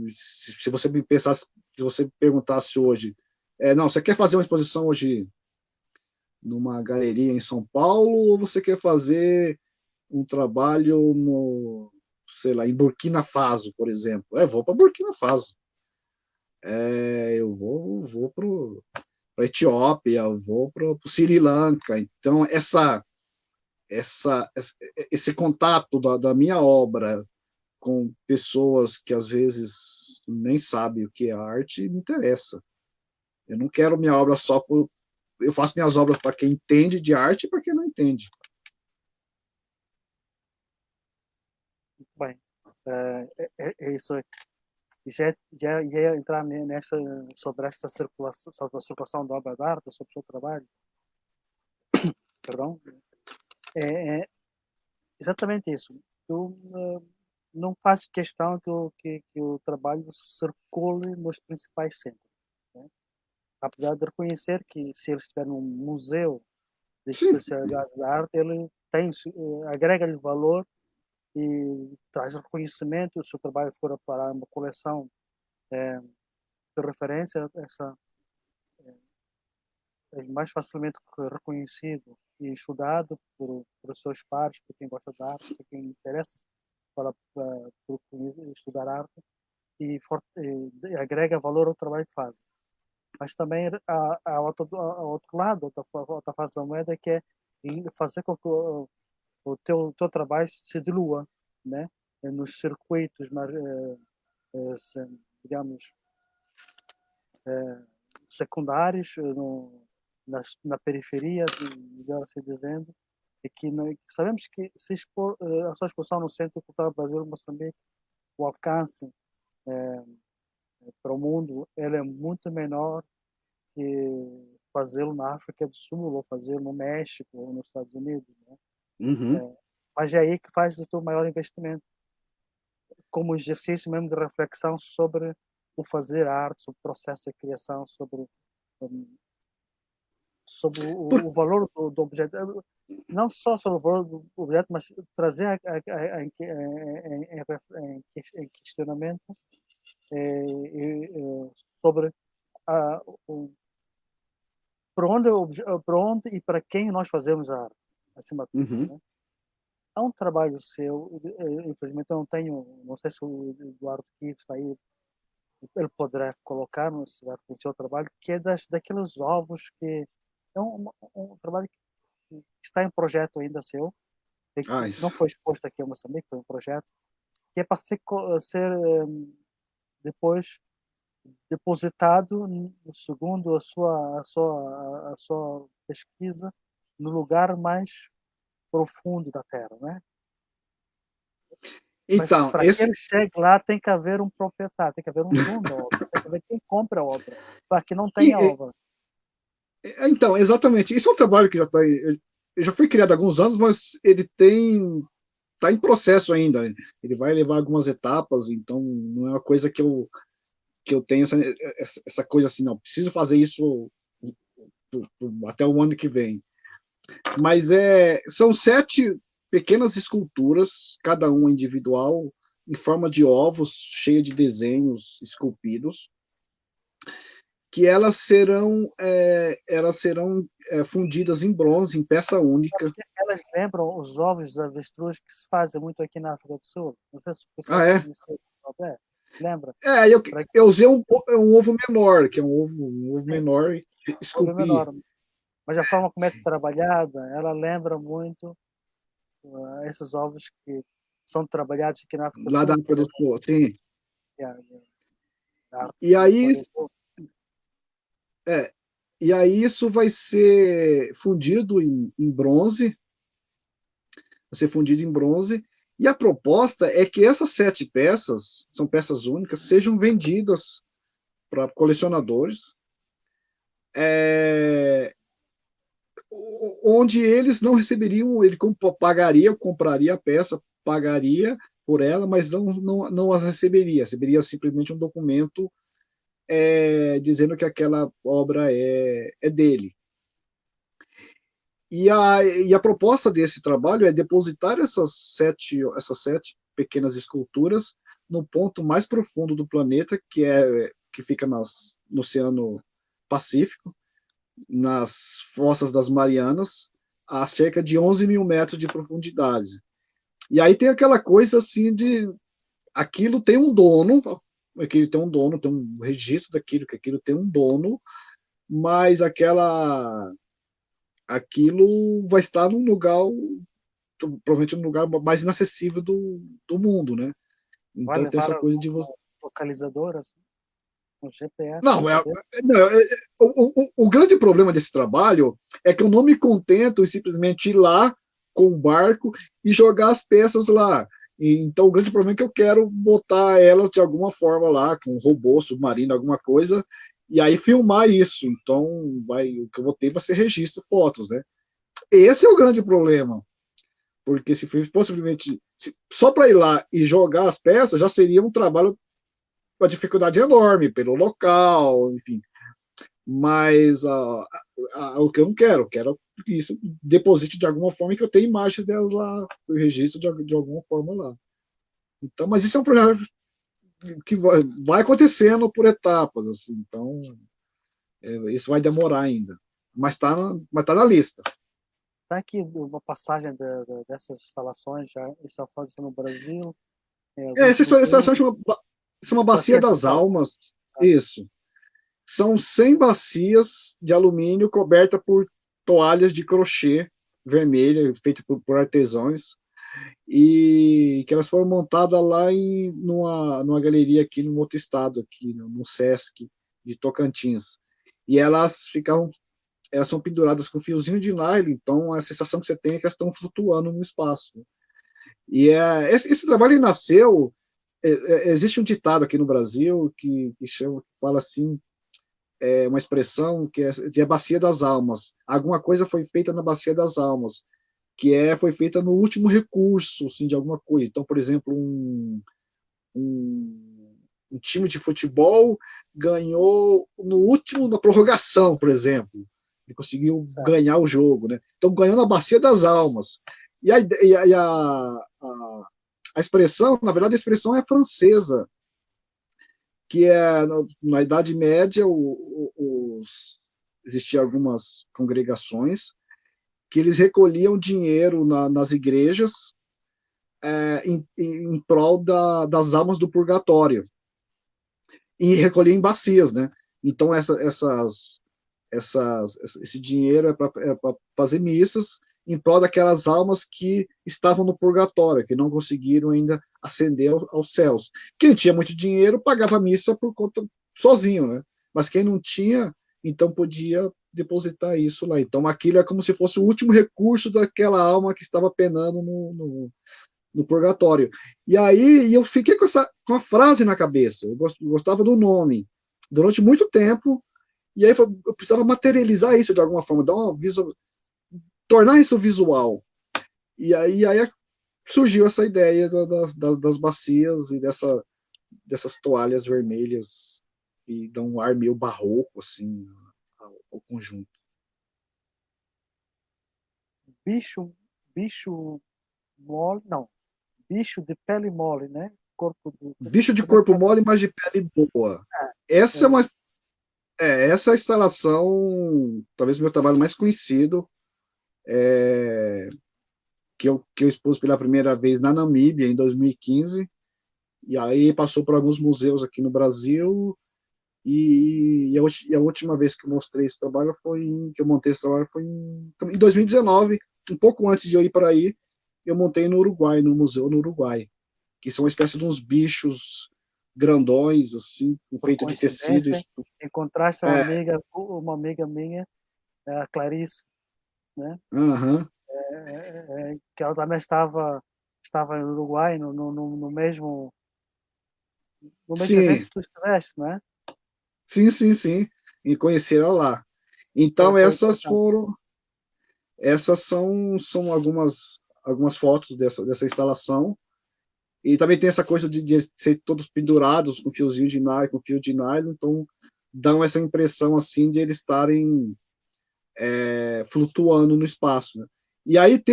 você me pensasse, se você me perguntasse hoje, não, você quer fazer uma exposição hoje numa galeria em São Paulo ou você quer fazer um trabalho no, sei lá, em Burkina Faso, por exemplo? Vou para Burkina Faso. Vou para Etiópia, eu vou para o Sri Lanka. Então, essa, esse contato da minha obra com pessoas que às vezes nem sabem o que é arte me interessa. Eu não quero minha obra só por. Eu faço minhas obras para quem entende de arte e para quem não entende. Muito bem. É isso. Já ia entrar nesta, sobre esta circulação, sobre a circulação da obra de arte, sobre o seu trabalho. Perdão. É exatamente isso. Tu não faz questão que o trabalho circule nos principais centros, né? Apesar de reconhecer que se ele estiver num museu de Sim. especialidade da arte, ele tem, agrega-lhe valor e traz reconhecimento. Se o trabalho for para uma coleção de referência, essa é mais facilmente reconhecido e estudado por seus pares, por quem gosta de arte, por quem interessa por estudar arte e agrega valor ao trabalho que faz. Mas também há outro lado, outra face da moeda, que é fazer com que o teu trabalho se dilua, né? Nos circuitos, mas, digamos, secundários, na periferia, melhor assim dizendo, e que sabemos que se expor, a sua exposição no Centro Cultural Brasil-Moçambique, o alcance para o mundo, ele é muito menor que fazê-lo na África do Sul, ou fazê-lo no México, ou nos Estados Unidos, né? Uhum. Mas é aí que faz o teu maior investimento, como exercício mesmo de reflexão sobre o fazer arte, sobre o processo de criação, um, sobre Por, o valor do objeto, não só sobre o valor do objeto, mas trazer em questionamento sobre o, para onde e para quem nós fazemos a arte, acima de tudo, uhum. né? há um trabalho seu, infelizmente eu não tenho, não sei se o Eduardo Kives está aí, ele poderá colocar no seu trabalho, que é daqueles ovos que é um trabalho que está em projeto ainda seu, Ah, que não isso. foi exposto aqui a Moçambique, foi um projeto, que é para ser depois depositado, segundo a sua pesquisa, no lugar mais profundo da Terra, né? Mas Então, para que ele chegue lá tem que haver um proprietário, tem que haver um dono da obra, tem que haver quem compra a obra, para que não tenha e, obra. então, exatamente. Isso é um trabalho que já foi criado há alguns anos, mas ele está em processo ainda. Ele vai levar algumas etapas, então não é uma coisa que eu tenho essa coisa assim, não, preciso fazer isso até o ano que vem. Mas são 7 pequenas esculturas, cada uma individual, em forma de ovos, cheia de desenhos esculpidos, que elas serão fundidas em bronze, em peça única. Elas lembram os ovos dos avestruz que se fazem muito aqui na África do Sul. Não sei se o pessoal Ah, é? conhece. Lembra? Eu usei um ovo menor, que é um ovo Sim, menor, e ovo esculpi. menor. Mas a forma como é trabalhada, ela lembra muito esses ovos que são trabalhados aqui na África do Lá da Sul, África do Sul, sim. a arte E do aí, Coreto. é, e aí isso vai ser fundido em bronze, vai ser fundido em bronze, e a proposta é que essas 7 peças, são peças únicas, sejam vendidas para colecionadores, é, onde eles não receberiam, ele pagaria, compraria a peça, pagaria por ela, mas não as receberia simplesmente um documento dizendo que aquela obra é dele. E a proposta desse trabalho é depositar essas sete pequenas esculturas no ponto mais profundo do planeta, que fica no Oceano Pacífico, nas fossas das Marianas, a cerca de 11 mil metros de profundidade. E aí tem aquela coisa assim de aquilo tem um dono, tem um registro daquilo, que aquilo tem um dono, mas aquilo vai estar num lugar, provavelmente no lugar mais inacessível do mundo, né? Vai Então tem levar essa coisa de você. alguma localizadora, assim, um GPS para Não, saber. não, o grande problema desse trabalho é que eu não me contento em simplesmente ir lá com o barco e jogar as peças lá. Então, o grande problema é que eu quero botar elas de alguma forma lá, com um robô submarino, alguma coisa, e aí filmar isso. Então, o que eu vou ter vai ser registro, fotos, né? Esse é o grande problema. Porque se possivelmente só para ir lá e jogar as peças já seria um trabalho com uma dificuldade enorme pelo local, enfim. Mas o que eu não quero que isso deposite de alguma forma e que eu tenha imagens delas lá, o registro de alguma forma lá. Então, mas isso é um projeto que vai acontecendo por etapas, assim, então isso vai demorar ainda. Mas tá na lista. Está aqui uma passagem dessas instalações, já está fazendo no Brasil, em alguns Essa museus. é uma bacia Bacia das das Almas. almas, isso. São 100 bacias de alumínio cobertas por toalhas de crochê vermelha, feitas por artesãos, e que elas foram montadas lá numa galeria aqui no outro estado, aqui no Sesc de Tocantins. E elas são penduradas com fiozinho de nylon, então a sensação que você tem é que elas estão flutuando no espaço. E esse trabalho nasceu. Existe um ditado aqui no Brasil que fala assim, uma expressão que é bacia das almas. Alguma coisa foi feita na bacia das almas, foi feita no último recurso, assim, de alguma coisa. Então, por exemplo, um time de futebol ganhou na prorrogação, por exemplo. Ele conseguiu Certo. ganhar o jogo, né? Então, ganhou na bacia das almas. A expressão, na verdade, a expressão é francesa, que na Idade Média existiam algumas congregações que eles recolhiam dinheiro nas igrejas em prol das almas do purgatório e recolher em bacias, né? Então esse dinheiro é para fazer missas em prol daquelas almas que estavam no purgatório, que não conseguiram ainda ascender aos céus. Quem tinha muito dinheiro pagava missa por conta sozinho, né? Mas quem não tinha, então podia depositar isso lá. Então aquilo é como se fosse o último recurso daquela alma que estava penando no purgatório. E aí eu fiquei com a frase na cabeça. Eu gostava do nome durante muito tempo. E aí eu precisava materializar isso de alguma forma, dar uma tornar isso visual. E aí surgiu essa ideia das bacias e dessas toalhas vermelhas que dão um ar meio barroco assim ao conjunto. Bicho, bicho mole, não, bicho de pele mole, né? Corpo do. Bicho de Como é que corpo é? mole, mas de pele boa. Essa é É, uma essa instalação, talvez o meu trabalho mais conhecido, que eu expus pela primeira vez na Namíbia, em 2015, e aí passou por alguns museus aqui no Brasil, e a última vez que eu mostrei esse trabalho que eu montei esse trabalho foi em 2019, um pouco antes de eu ir para aí, eu montei no Uruguai, no museu no Uruguai, que são uma espécie de uns bichos grandões, assim, por feito de tecido. coincidência, encontraste É, uma amiga minha, a Clarice, né? aham, Que ela também estava no Uruguai, no mesmo evento sim, que tu estiveste, né? sim, sim, sim, e conheci ela lá. Foi, Então foi interessante. essas são algumas fotos dessa instalação. E também tem essa coisa de ser todos pendurados com fiozinho de nylon, com fio de nylon, então dão essa impressão assim de eles estarem flutuando no espaço, né? E aí essa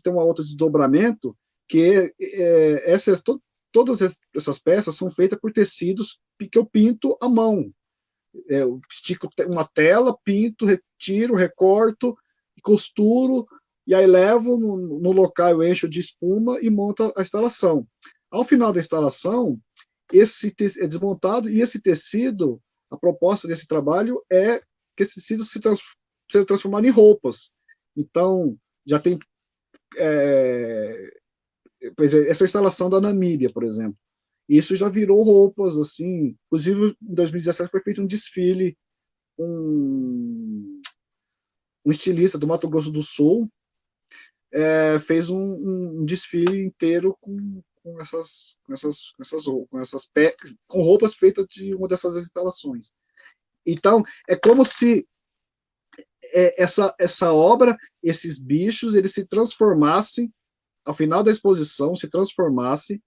tem uma outra desdobramento que todas essas peças são feitas por tecidos que eu pinto à mão. Eu estico uma tela, pinto, retiro, recorto, costuro, e aí levo no local, eu encho de espuma e monto a instalação. Ao final da instalação, é desmontado e esse tecido, a proposta desse trabalho é que esse tecido seja transformado em roupas. Então, já tem essa instalação da Namíbia, por exemplo. Isso já virou roupas, assim. Inclusive, em 2017 foi feito um desfile, um, um estilista do Mato Grosso do Sul fez um desfile inteiro com roupas feitas de uma dessas instalações. Então, é como se essa obra, esses bichos, eles se transformassem, ao final da exposição, se transformassem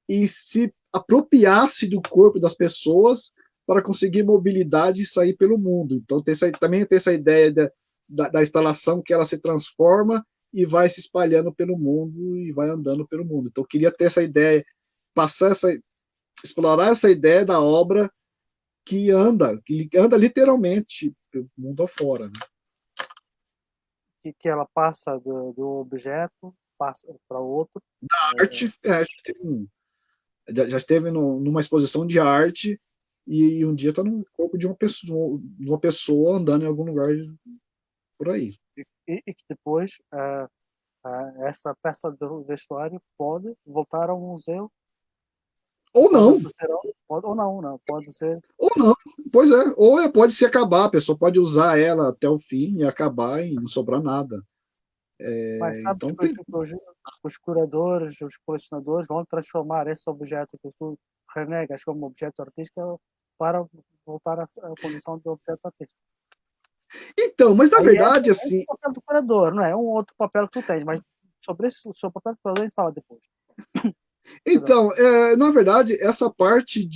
e se apropriasse do corpo das pessoas para conseguir mobilidade e sair pelo mundo. Então, também tem essa ideia da instalação que ela se transforma e vai se espalhando pelo mundo e vai andando pelo mundo. Então, eu queria ter essa ideia, explorar essa ideia da obra que anda literalmente pelo mundo afora, né? Que ela passa do objeto, passa para outro. Já esteve numa exposição de arte e um dia está no corpo de uma pessoa andando em algum lugar por aí. E que depois essa peça do vestuário pode voltar ao museu, Ou pode não, fazer, pode, ou não, pode ser. ou não. Pois é, pode se acabar, a pessoa pode usar ela até o fim e acabar e não sobrar nada. Mas sabes Então que os curadores, os colecionadores vão transformar esse objeto que tu renegas como objeto artístico para voltar à condição de objeto artístico. mas na Aí é verdade, um assim, papel do curador, não é um outro papel que tu tens, mas sobre o seu papel do curador a gente fala depois. Perdão. na verdade, essa parte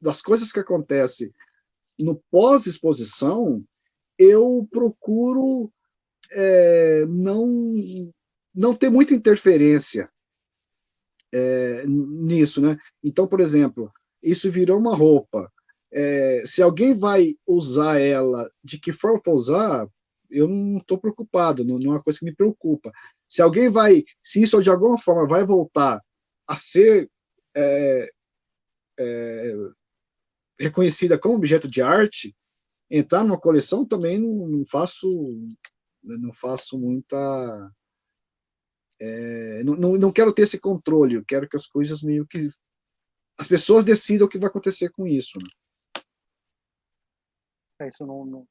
das coisas que acontecem no pós-exposição, eu procuro não ter muita interferência nisso, né? Então, por exemplo, isso virou uma roupa. Se alguém vai usar ela, de que forma for usar, eu não estou preocupado, não, não é uma coisa que me preocupa. Se isso de alguma forma vai voltar a ser é, reconhecida como objeto de arte, entrar numa coleção também não faço muita. Não quero ter esse controle, eu quero que as coisas meio que. As pessoas decidam o que vai acontecer com isso. Né? Isso não.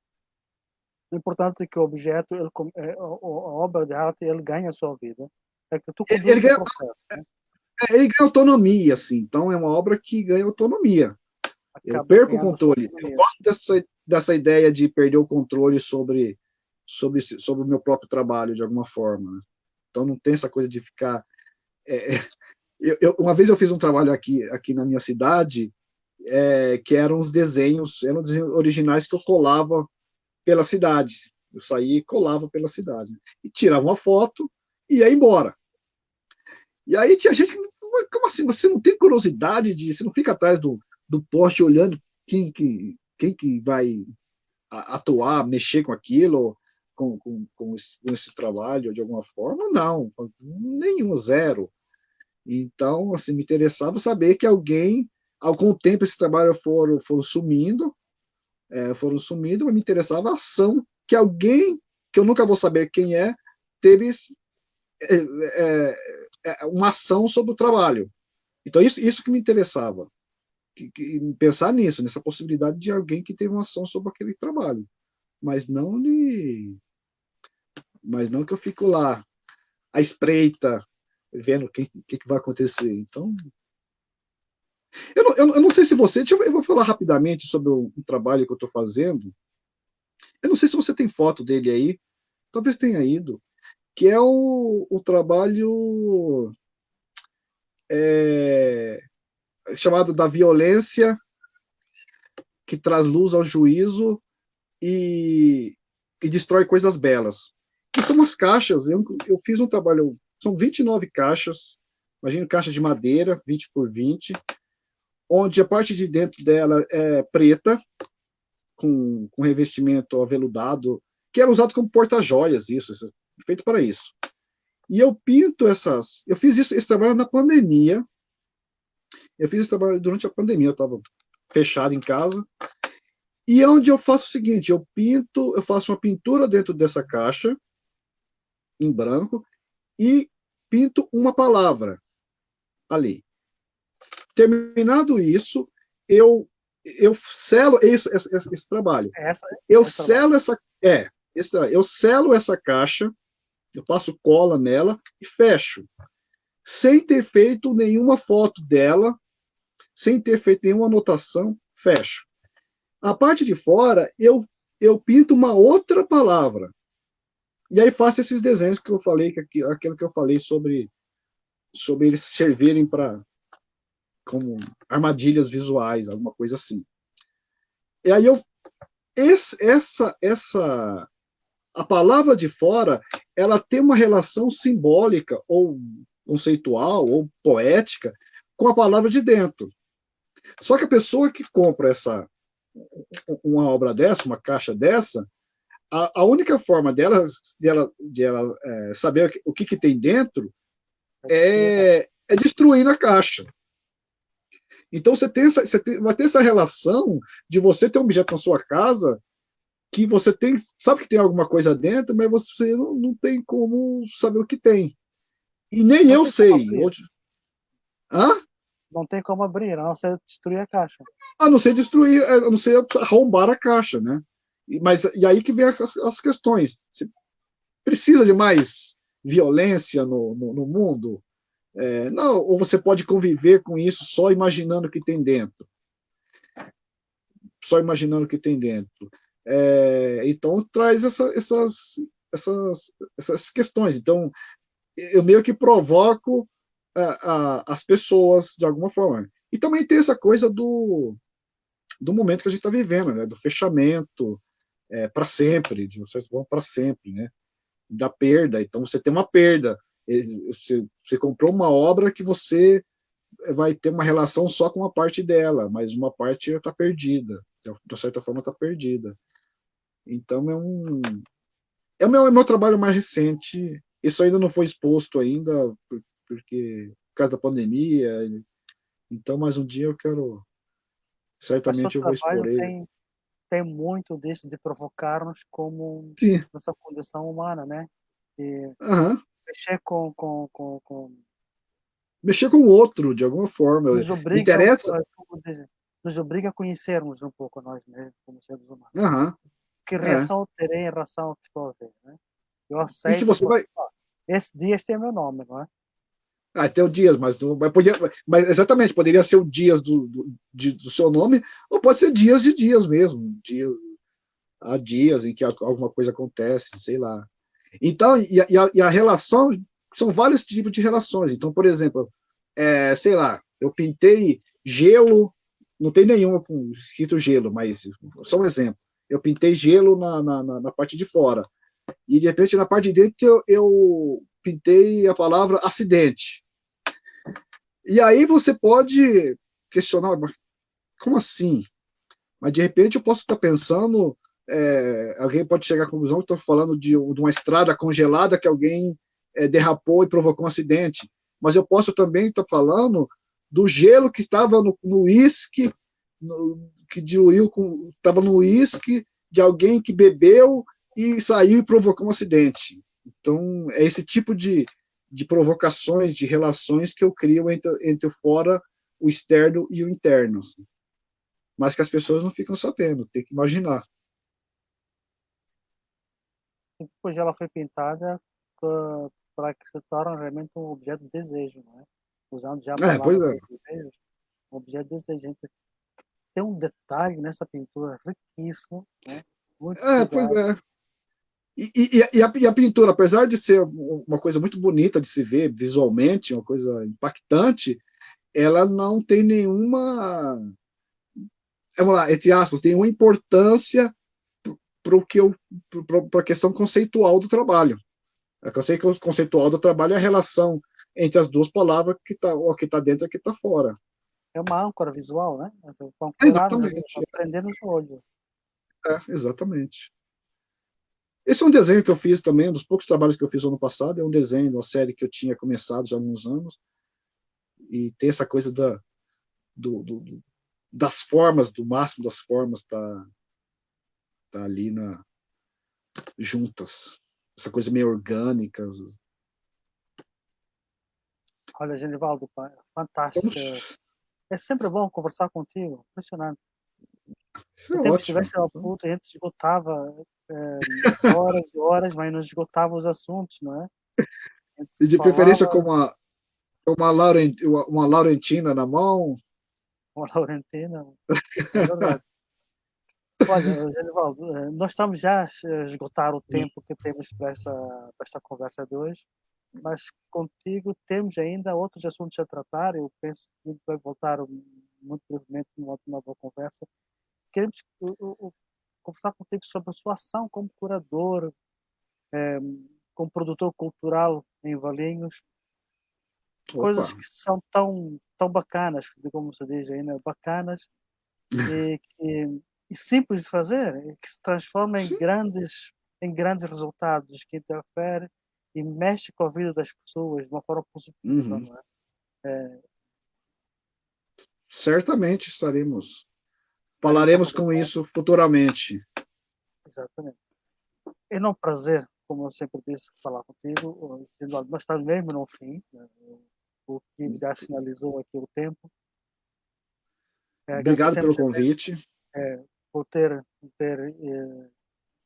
O importante é que o objeto, a obra de arte, ele ganha a sua vida. É que tu Ele conduz o ganha, processo, né? ele ganha autonomia, assim, então é uma obra que ganha autonomia. Eu Acaba perco o ganhando a sua controle. Eu autonomia. gosto dessa ideia de perder o controle sobre o meu próprio trabalho, de alguma forma. Né? Então não tem essa coisa de ficar. É, uma vez eu fiz um trabalho aqui na minha cidade, que eram desenhos originais que eu colava pela cidade. Eu saía e colava pela cidade. E tirava uma foto e ia embora. E aí tinha gente que. Como assim? Você não tem curiosidade de. Você não fica atrás do poste olhando quem que vai atuar, mexer com aquilo, com esse trabalho de alguma forma? Não. Nenhum, zero. Então, assim, me interessava saber que alguém, com o tempo, esse trabalho foram sumindo, mas me interessava a ação que alguém, que eu nunca vou saber quem teve é, uma ação sobre o trabalho. Então, isso que me interessava, pensar nisso, nessa possibilidade de alguém que teve uma ação sobre aquele trabalho, mas não que eu fico lá, à espreita, vendo o que vai acontecer. Então, eu não sei se você. Eu vou falar rapidamente sobre o trabalho que eu estou fazendo. Eu não sei se você tem foto dele aí, talvez tenha ido, que é o trabalho é, chamado da violência que traz luz ao juízo e destrói coisas belas. Que são umas caixas. Eu fiz um trabalho, são 29 caixas, imagina caixa de madeira, 20 por 20, onde a parte de dentro dela é preta, com revestimento aveludado, que era usado como porta-joias, isso, feito para isso. E eu pinto essas. Eu fiz esse trabalho na pandemia. Eu fiz esse trabalho durante a pandemia, eu estava fechado em casa. E é onde eu faço o seguinte: eu faço uma pintura dentro dessa caixa, em branco, e pinto uma palavra ali. Terminado isso, eu selo esse trabalho. Essa, Eu esse trabalho. selo eu selo essa caixa, eu passo cola nela e fecho, sem ter feito nenhuma foto dela, sem ter feito nenhuma anotação, fecho. A parte de fora, eu pinto uma outra palavra. E aí faço esses desenhos que eu falei, aquilo que eu falei sobre eles servirem como armadilhas visuais, alguma coisa assim. E aí a palavra de fora, ela tem uma relação simbólica ou conceitual ou poética com a palavra de dentro. Só que a pessoa que compra uma obra dessa, uma caixa dessa, a única forma de ela saber o que tem dentro é destruir a caixa. Então vai ter essa relação de você ter um objeto na sua casa que você sabe que tem alguma coisa dentro, mas você não tem como saber o que tem. E nem Não eu tem como sei. abrir. Hã? Não tem como abrir, a não ser destruir a caixa. A não ser destruir, a não ser arrombar a caixa, né? E aí que vem as questões. Você precisa de mais violência no mundo? Não, ou você pode conviver com isso só imaginando o que tem dentro. Só imaginando o que tem dentro. Então, traz essas questões. Então, eu meio que provoco as pessoas de alguma forma. E também tem essa coisa do momento que a gente está vivendo, né? Do fechamento para sempre, de vocês vão para sempre, né? Da perda. Então, você tem uma perda. Você comprou uma obra que você vai ter uma relação só com uma parte dela, mas uma parte está perdida. De certa forma, está perdida. Então, é o meu trabalho mais recente. Isso ainda não foi exposto ainda, porque por causa da pandemia. Então, mais um dia eu quero, Mas o seu certamente eu vou trabalho expor ele. tem muito disso de provocar-nos como Sim, nossa condição humana, né? E aham. mexer com Mexer com o outro, de alguma forma. nos Me obriga, interessa. como dizer, nos obriga a conhecermos um pouco nós mesmos como seres humanos. Aham, Que é. reação eu terei em relação ao que estou a ver, né? Eu E que aceito você porque vai. ó, esse dia tem meu nome, não é? Até o Dias, mas exatamente, poderia ser o Dias do seu nome, ou pode ser dias de dias mesmo. Há dias em que alguma coisa acontece, sei lá. Então, e a relação, são vários tipos de relações. Então, por exemplo, sei lá, eu pintei gelo, não tem nenhuma com escrito gelo, mas só um exemplo. Eu pintei gelo na parte de fora. E de repente, na parte de dentro, eu pintei a palavra acidente. E aí você pode questionar, mas como assim? Mas de repente eu posso estar pensando, alguém pode chegar à conclusão que estou falando de uma estrada congelada que alguém derrapou e provocou um acidente. Mas eu posso também estar falando do gelo que estava no uísque, que diluiu estava no uísque de alguém que bebeu e saiu e provocou um acidente. Então, é esse tipo de provocações, de relações que eu crio entre o fora, o externo e o interno. Mas que as pessoas não ficam sabendo, tem que imaginar. E depois ela foi pintada para que se torne realmente um objeto de desejo, não é? Usando já a Pois palavra é. de desejo, um objeto de desejo. Gente, tem um detalhe nessa pintura riquíssimo, né? Muito Pois cuidado. é. E a pintura, apesar de ser uma coisa muito bonita de se ver visualmente, uma coisa impactante, ela não tem nenhuma, vamos lá, entre aspas, tem uma importância para a questão conceitual do trabalho. A questão conceitual do trabalho é a relação entre as duas palavras que está o que está dentro e o que está fora. É uma âncora visual, né? Para ancorar, Exatamente. para prender nos olhos. Exatamente. Esse é um desenho que eu fiz também, um dos poucos trabalhos que eu fiz ano passado, é um desenho de uma série que eu tinha começado já há alguns anos, e tem essa coisa das formas, do máximo das formas, tá ali juntas. Essa coisa meio orgânica. Olha, Genivaldo, pá, Então, fantástica. É sempre bom conversar contigo. Impressionante. isso O é tempo que ótimo. estivesse ao puto, a gente esgotava horas e horas, mas não esgotava os assuntos, não é? A gente E de preferência falava com uma Laurentina na mão. com a Laurentina, é verdade. Olha, Genivaldo, nós estamos já a esgotar o tempo que temos para esta conversa de hoje, mas contigo temos ainda outros assuntos a tratar. Eu penso que a gente vai voltar muito brevemente numa outra nova conversa. Queremos conversar contigo sobre a sua ação como curador, como produtor cultural em Valinhos, Opa! coisas que são tão bacanas, como se diz aí, né? Bacanas e simples de fazer, e que se transforma em grandes resultados, que interfere e mexe com a vida das pessoas de uma forma positiva, Uhum. não é? É, Certamente estaremos. estaremos a Falaremos com conversar, isso futuramente. exatamente. É um prazer, como eu sempre disse, falar contigo. Nós estamos mesmo no fim, né? O que já sinalizou aqui o tempo. Obrigado pelo Agradecemos imenso convite. por ter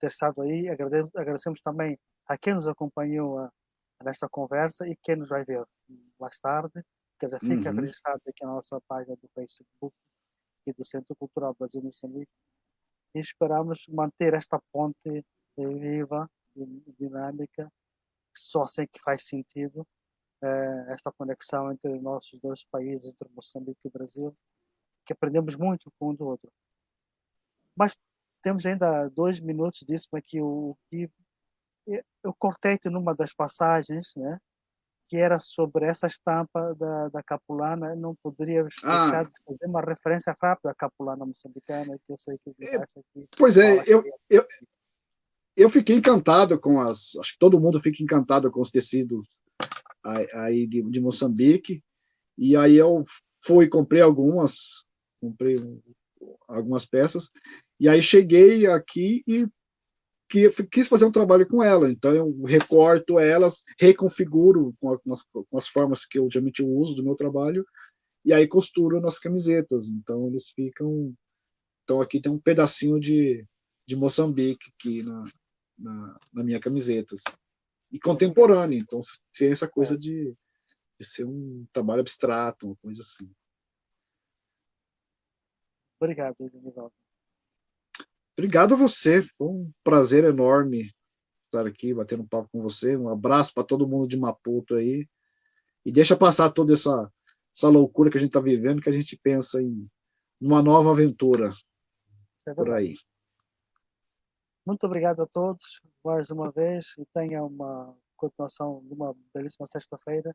estado aí. Agradecemos também a quem nos acompanhou nesta conversa e quem nos vai ver mais tarde. Quer dizer, fica Uhum. registrado aqui na nossa página do Facebook e do Centro Cultural Brasil Moçambique e esperamos manter esta ponte viva e dinâmica, só assim que faz sentido esta conexão entre os nossos dois países, entre Moçambique e o Brasil, que aprendemos muito com um do outro. Mas temos ainda 2 minutos disso, mas que o que eu cortei-te numa das passagens, né? Que era sobre essa estampa da capulana. Não poderíamos deixar Ah, de fazer uma referência rápida à capulana moçambicana, que eu sei que o Vivace aqui pois fala é, cheio. eu fiquei encantado com acho que todo mundo fica encantado com os tecidos aí de Moçambique, e aí eu comprei algumas peças, e aí cheguei aqui e quis fazer um trabalho com ela, então eu recorto elas, reconfiguro com as formas que eu geralmente uso do meu trabalho, e aí costuro nas camisetas, então eles ficam, então aqui tem um pedacinho de Moçambique aqui na minha camiseta, assim. E Obrigado. contemporâneo, então tem essa coisa É, de ser um trabalho abstrato, uma coisa assim. obrigado, Nivaldo. Obrigado a você, foi um prazer enorme estar aqui batendo um papo com você. Um abraço para todo mundo de Maputo aí. E deixa passar toda essa loucura que a gente está vivendo, que a gente pensa em uma nova aventura É por verdade. aí. Muito obrigado a todos, mais uma vez, e tenha uma continuação de uma belíssima sexta-feira.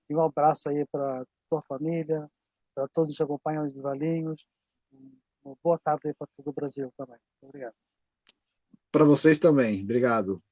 E um abraço aí para a tua família, para todos que acompanham os Valinhos. Uma boa tarde aí para todo o Brasil também. Obrigado. Para vocês também. Obrigado.